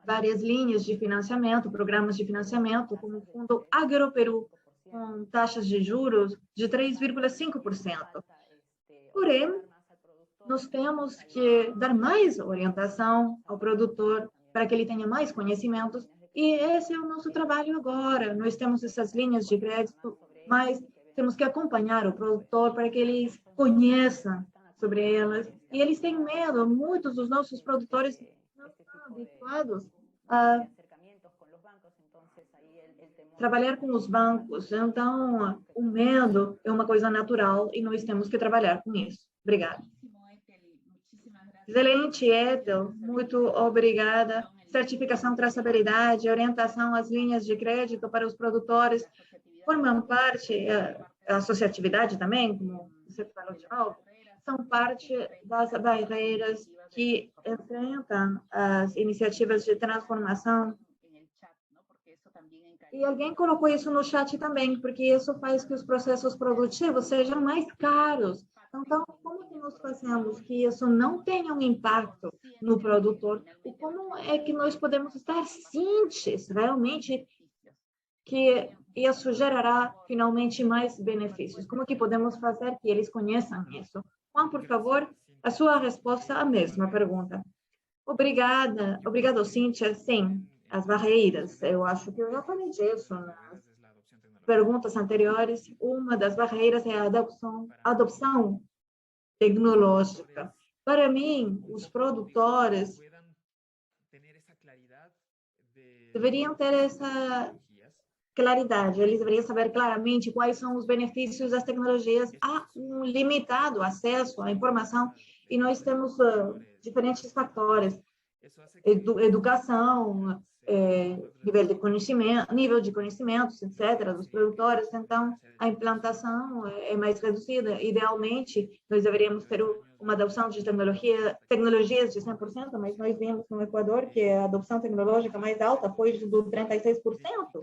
várias linhas de financiamento, programas de financiamento, como o Fundo Agroperu, com taxas de juros de 3,5%. Porém, nós temos que dar mais orientação ao produtor para que ele tenha mais conhecimentos, e esse é o nosso trabalho agora. Nós temos essas linhas de crédito, mas temos que acompanhar o produtor para que eles conheçam sobre elas, e eles têm medo. Muitos dos nossos produtores não estão habituados a trabalhar com os bancos, então o medo é uma coisa natural e nós temos que trabalhar com isso. Obrigada. Excelente, Ethel. Muito obrigada. Certificação, traçabilidade, orientação às linhas de crédito para os produtores formam parte, a associatividade também, como você falou de novo, são parte das barreiras que enfrentam as iniciativas de transformação. E alguém colocou isso no chat também, porque isso faz que os processos produtivos sejam mais caros. Então, como que nós fazemos que isso não tenha um impacto no produtor? E como é que nós podemos estar cientes realmente que isso gerará finalmente mais benefícios? Como que podemos fazer que eles conheçam isso? Juan, por favor, a sua resposta à mesma pergunta. Obrigada, Cíntia. Sim, as barreiras. Eu acho que eu já falei disso nas perguntas anteriores. Uma das barreiras é a adopção tecnológica. Para mim, os produtores deveriam ter claridade, eles deveriam saber claramente quais são os benefícios das tecnologias. Há um limitado acesso à informação e nós temos diferentes fatores, educação, nível de conhecimentos, etc., dos produtores. Então, a implantação é mais reduzida. Idealmente, nós deveríamos ter uma adoção de tecnologias de 100%, mas nós vimos no Equador que a adoção tecnológica mais alta foi do 36%.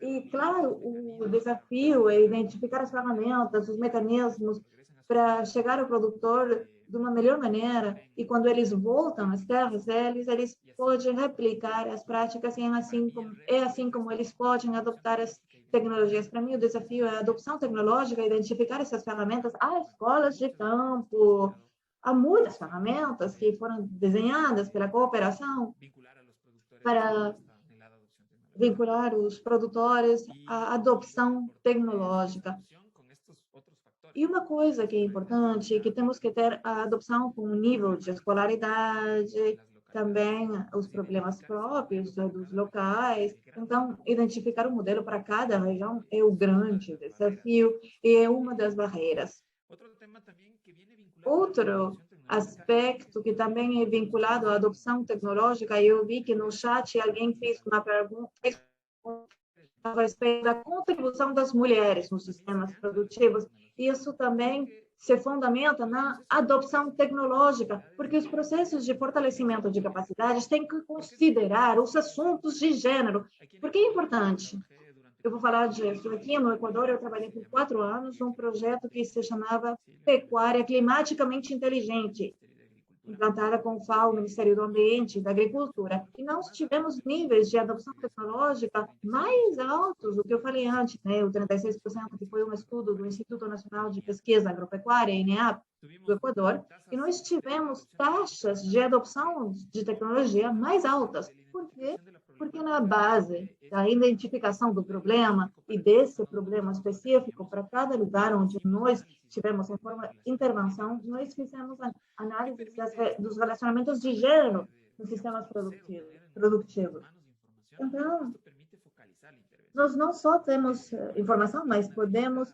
E, claro, o desafio é identificar as ferramentas, os mecanismos para chegar ao produtor de uma melhor maneira, e quando eles voltam às terras deles, eles podem replicar as práticas, e é assim como eles podem adoptar as tecnologias. Para mim, o desafio é a adopção tecnológica, identificar essas ferramentas. Há escolas de campo, há muitas ferramentas que foram desenhadas pela cooperação para vincular os produtores à adoção tecnológica. E uma coisa que é importante, que temos que ter a adoção com um nível de escolaridade, também os problemas próprios dos locais. Então, identificar um modelo para cada região é o grande desafio e é uma das barreiras. Outro aspecto que também é vinculado à adoção tecnológica, eu vi que no chat alguém fez uma pergunta a respeito da contribuição das mulheres nos sistemas produtivos. Isso também se fundamenta na adoção tecnológica, porque os processos de fortalecimento de capacidades têm que considerar os assuntos de gênero, porque é importante. Eu vou falar disso. Aqui no Equador, eu trabalhei por 4 anos num projeto que se chamava Pecuária Climaticamente Inteligente, implantada com o FAO, o Ministério do Ambiente e da Agricultura. E nós tivemos níveis de adopção tecnológica mais altos do que eu falei antes, né? O 36%, que foi um estudo do Instituto Nacional de Pesquisa Agropecuária, INEA, do Equador, e nós tivemos taxas de adopção de tecnologia mais altas. Por quê? Porque na base da identificação do problema e desse problema específico para cada lugar onde nós tivemos intervenção, nós fizemos análise dos relacionamentos de gênero nos sistemas produtivos. Então, nós não só temos informação, mas podemos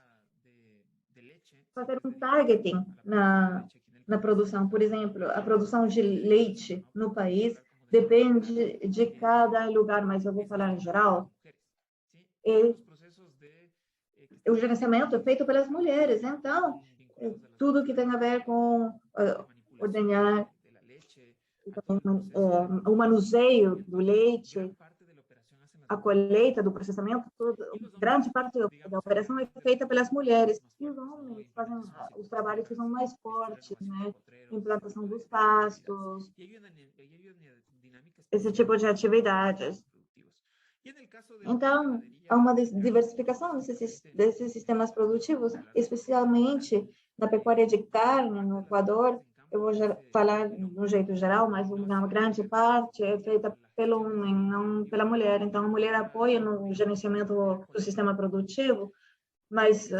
fazer um targeting na produção. Por exemplo, a produção de leite no país depende de cada lugar, mas eu vou falar em geral. E o gerenciamento é feito pelas mulheres. Então, tudo que tem a ver com ordenhar o manuseio do leite, a colheita do processamento, grande parte da operação é feita pelas mulheres. E os homens fazem os trabalhos que são mais fortes, né? Implantação dos pastos, esse tipo de atividades. Então, há uma diversificação desses sistemas produtivos, especialmente na pecuária de carne no Equador. Eu vou falar de um jeito geral, mas uma grande parte é feita pelo homem, não pela mulher. Então, a mulher apoia no gerenciamento do sistema produtivo, mas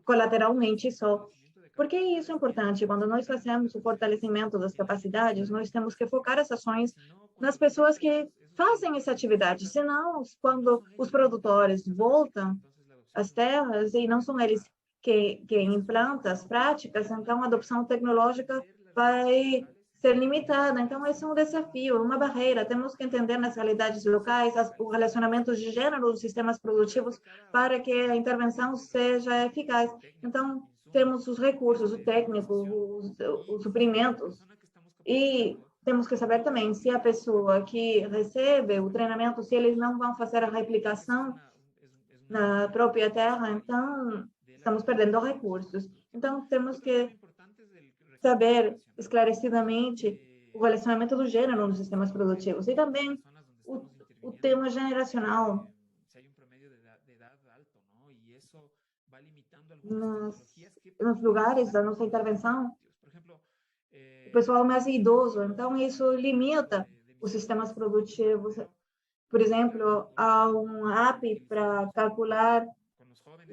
colateralmente só. Por que isso é importante? Quando nós fazemos o fortalecimento das capacidades, nós temos que focar as ações nas pessoas que fazem essa atividade. Senão, quando os produtores voltam às terras e não são eles que implantam as práticas, então a adoção tecnológica vai ser limitada. Então, esse é um desafio, uma barreira. Temos que entender nas realidades locais os relacionamentos de gênero dos sistemas produtivos para que a intervenção seja eficaz. Então, temos os recursos, o técnico, os suprimentos. E temos que saber também se a pessoa que recebe o treinamento, se eles não vão fazer a replicação na própria terra, então estamos perdendo recursos. Então, temos que saber esclarecidamente o relacionamento do gênero nos sistemas produtivos. E também o tema generacional. Nos lugares da nossa intervenção, o pessoal mais idoso, então isso limita os sistemas produtivos. Por exemplo, há um app para calcular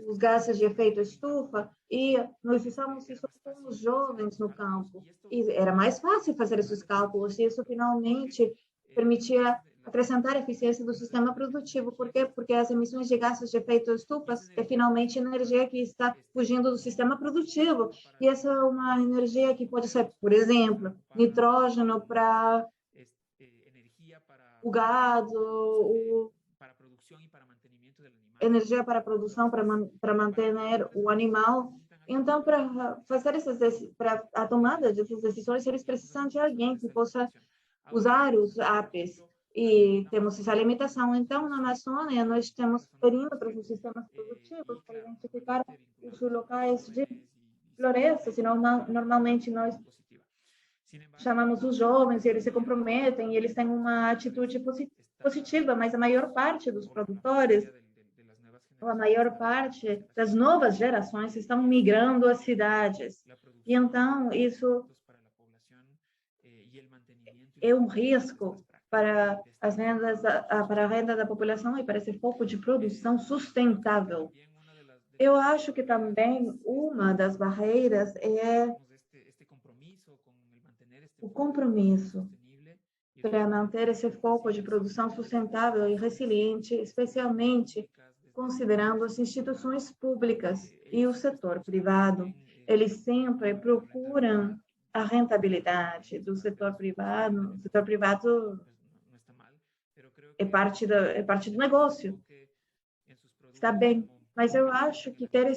os gases de efeito estufa e nós fizemos isso com os jovens no campo. E era mais fácil fazer esses cálculos e isso finalmente permitia acrescentar a eficiência do sistema produtivo. Por quê? Porque as emissões de gases de efeito estufa é finalmente energia que está fugindo do sistema produtivo. E essa é uma energia que pode ser, por exemplo, nitrógeno para o gado, energia para a produção, para manter o animal. Então, para fazer para a tomada dessas decisões, eles precisam de alguém que possa usar os apps. E temos essa limitação. Então, na Amazônia, nós temos perímetros nos sistemas produtivos para identificar os locais de florestas. E normalmente nós chamamos os jovens e eles se comprometem e eles têm uma atitude positiva, mas a maior parte dos produtores, ou a maior parte das novas gerações estão migrando às cidades. E então, isso é um risco para as rendas, para a renda da população e para esse foco de produção sustentável. Eu acho que também uma das barreiras é o compromisso para manter esse foco de produção sustentável e resiliente, especialmente considerando as instituições públicas e o setor privado. Eles sempre procuram a rentabilidade do setor privado. O setor privado é parte do negócio. Está bem. Mas eu acho que ter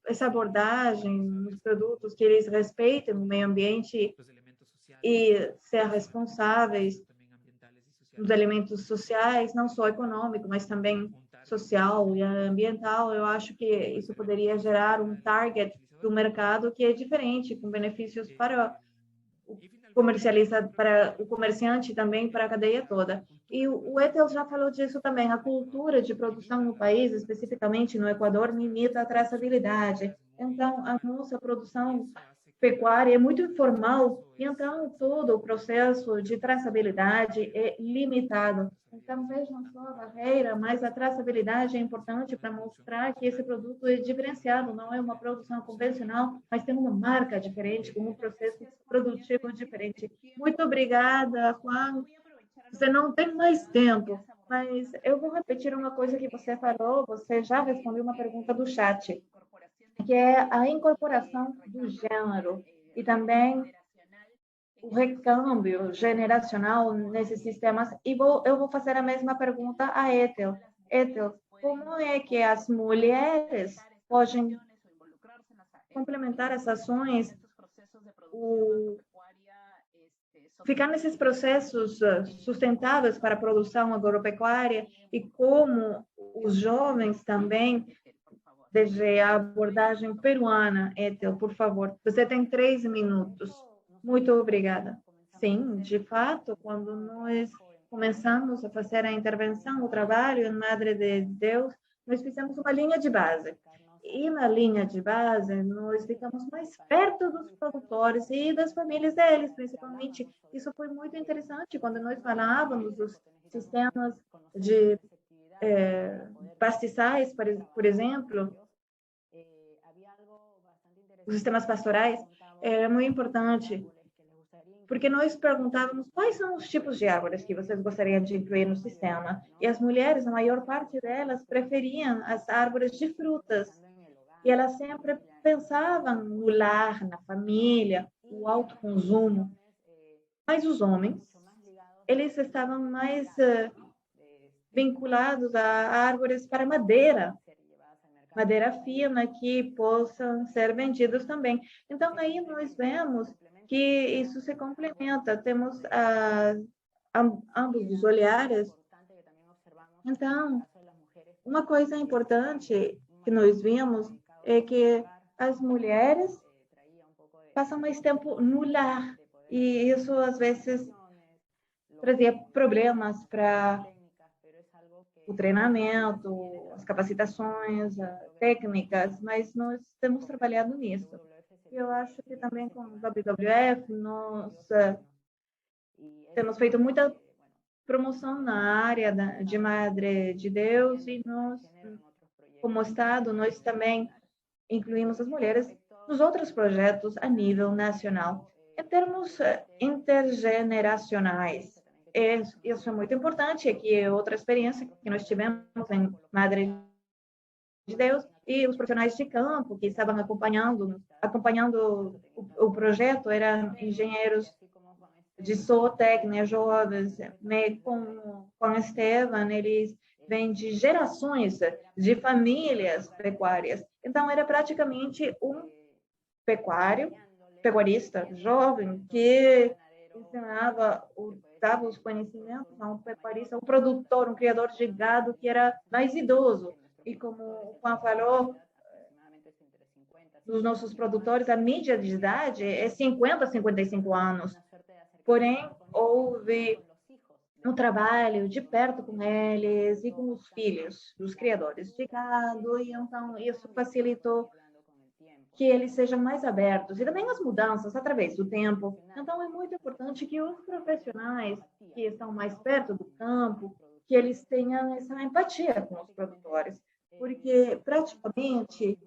essa abordagem nos produtos que eles respeitem o meio ambiente e ser responsáveis dos elementos sociais, não só econômico, mas também social e ambiental, eu acho que isso poderia gerar um target do mercado que é diferente, com benefícios para o comercializado, para o comerciante também, para a cadeia toda. E o Ethel já falou disso também, a cultura de produção no país, especificamente no Equador, limita a traçabilidade. Então, a nossa produção pecuária é muito informal, e então todo o processo de traçabilidade é limitado. Então, vejam só a barreira, mas a traçabilidade é importante para mostrar que esse produto é diferenciado, não é uma produção convencional, mas tem uma marca diferente, com um processo produtivo diferente. Muito obrigada, Juan. Você não tem mais tempo, mas eu vou repetir uma coisa que você falou, você já respondeu uma pergunta do chat, que é a incorporação do gênero e também o recâmbio generacional nesses sistemas. E eu vou fazer a mesma pergunta a Ethel. Ethel, como é que as mulheres podem complementar as ações, ficar nesses processos sustentáveis para a produção agropecuária e como os jovens também, desde a abordagem peruana? Ethel, por favor, você tem 3 minutos. Muito obrigada. Sim, de fato, quando nós começamos a fazer a intervenção, o trabalho em Madre de Deus, nós fizemos uma linha de base. E na linha de base, nós ficamos mais perto dos produtores e das famílias deles, principalmente. Isso foi muito interessante quando nós falávamos dos sistemas de pastiçais, por exemplo, os sistemas pastorais. É muito importante, porque nós perguntávamos quais são os tipos de árvores que vocês gostariam de incluir no sistema. E as mulheres, a maior parte delas, preferiam as árvores de frutas. E elas sempre pensavam no lar, na família, o autoconsumo. Mas os homens, eles estavam mais vinculados a árvores para madeira fina, que possam ser vendidos também. Então, aí nós vemos que isso se complementa, temos ambos os olhares. Então, uma coisa importante que nós vimos é que as mulheres passam mais tempo no lar, e isso às vezes trazia problemas para o treinamento, as capacitações, técnicas, mas nós temos trabalhado nisso. Eu acho que também com o WWF nós temos feito muita promoção na área de Madre de Deus, e nós, como Estado, nós também incluímos as mulheres nos outros projetos a nível nacional. Em termos intergeneracionais, isso é muito importante. Aqui é outra experiência que nós tivemos em Madre de Deus, e os profissionais de campo que estavam acompanhando o projeto eram engenheiros de zootecnia, jovens, né, com Esteban, eles vêm de gerações de famílias pecuárias. Então, era praticamente um pecuarista jovem que ensinava, dava os conhecimentos a um pecuarista, um produtor, um criador de gado que era mais idoso. E como o Juan falou, dos nossos produtores, a média de idade é 50 a 55 anos. Porém, houve um trabalho de perto com eles e com os filhos dos criadores de gado, e então isso facilitou que eles sejam mais abertos. E também as mudanças através do tempo. Então, é muito importante que os profissionais que estão mais perto do campo, que eles tenham essa empatia com os produtores, porque praticamente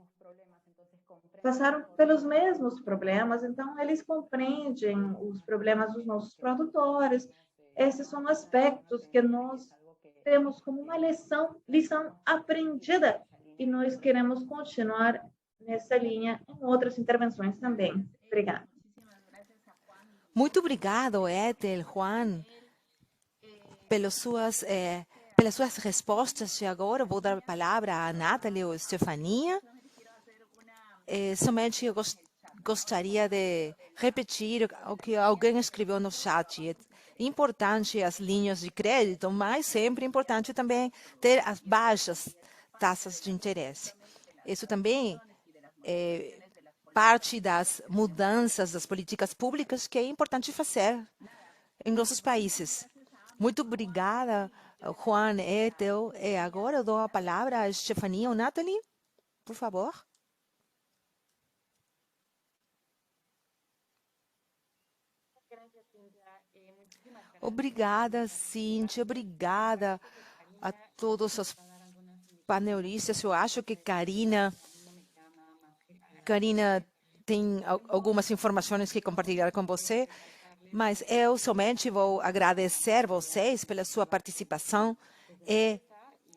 passaram pelos mesmos problemas, então eles compreendem os problemas dos nossos produtores. Esses são aspectos que nós temos como uma lição aprendida, e nós queremos continuar nessa linha em outras intervenções também. Obrigada. Muito obrigado, Ethel, Juan, pelas suas respostas. E agora vou dar a palavra a Nathalie ou Estefania. Somente eu gostaria de repetir o que alguém escreveu no chat. É importante as linhas de crédito, mas sempre é importante também ter as baixas taxas de interesse. Isso também é parte das mudanças das políticas públicas que é importante fazer em nossos países. Muito obrigada, Juan, Ethel. E agora eu dou a palavra a Estefania ou Nathalie, por favor. Obrigada, Cíntia. Obrigada a todos os panelistas. Eu acho que Karina tem algumas informações que compartilhar com você, mas eu somente vou agradecer vocês pela sua participação. É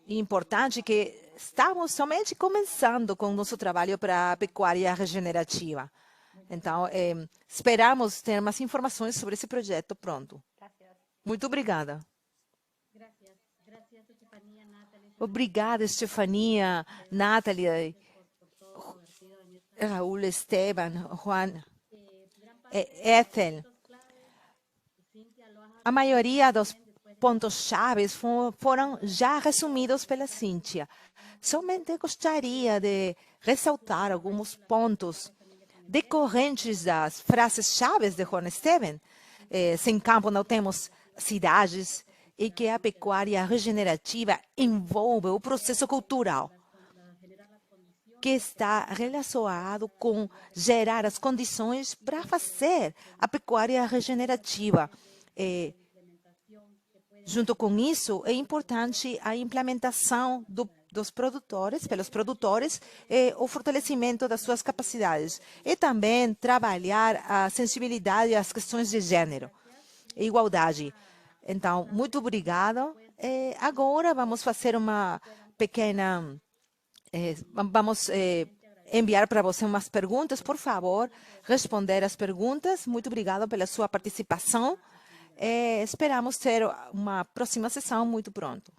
importante que estamos somente começando com o nosso trabalho para a pecuária regenerativa. Então, esperamos ter mais informações sobre esse projeto pronto. Muito obrigada. Obrigada, Estefania, Nathalie, Raul, Esteban, Juan, Ethel. A maioria dos pontos-chave foram já resumidos pela Cíntia. Somente gostaria de ressaltar alguns pontos decorrentes das frases-chave de Juan Esteban. Sem campo não temos cidades, e que a pecuária regenerativa envolve o processo cultural, que está relacionado com gerar as condições para fazer a pecuária regenerativa. Junto com isso, é importante a implementação pelos produtores, o fortalecimento das suas capacidades, e também trabalhar a sensibilidade às questões de gênero e igualdade. Então, muito obrigado. Agora vamos fazer uma pequena... vamos enviar para você umas perguntas. Por favor, responder as perguntas. Muito obrigado pela sua participação. Esperamos ter uma próxima sessão muito pronto.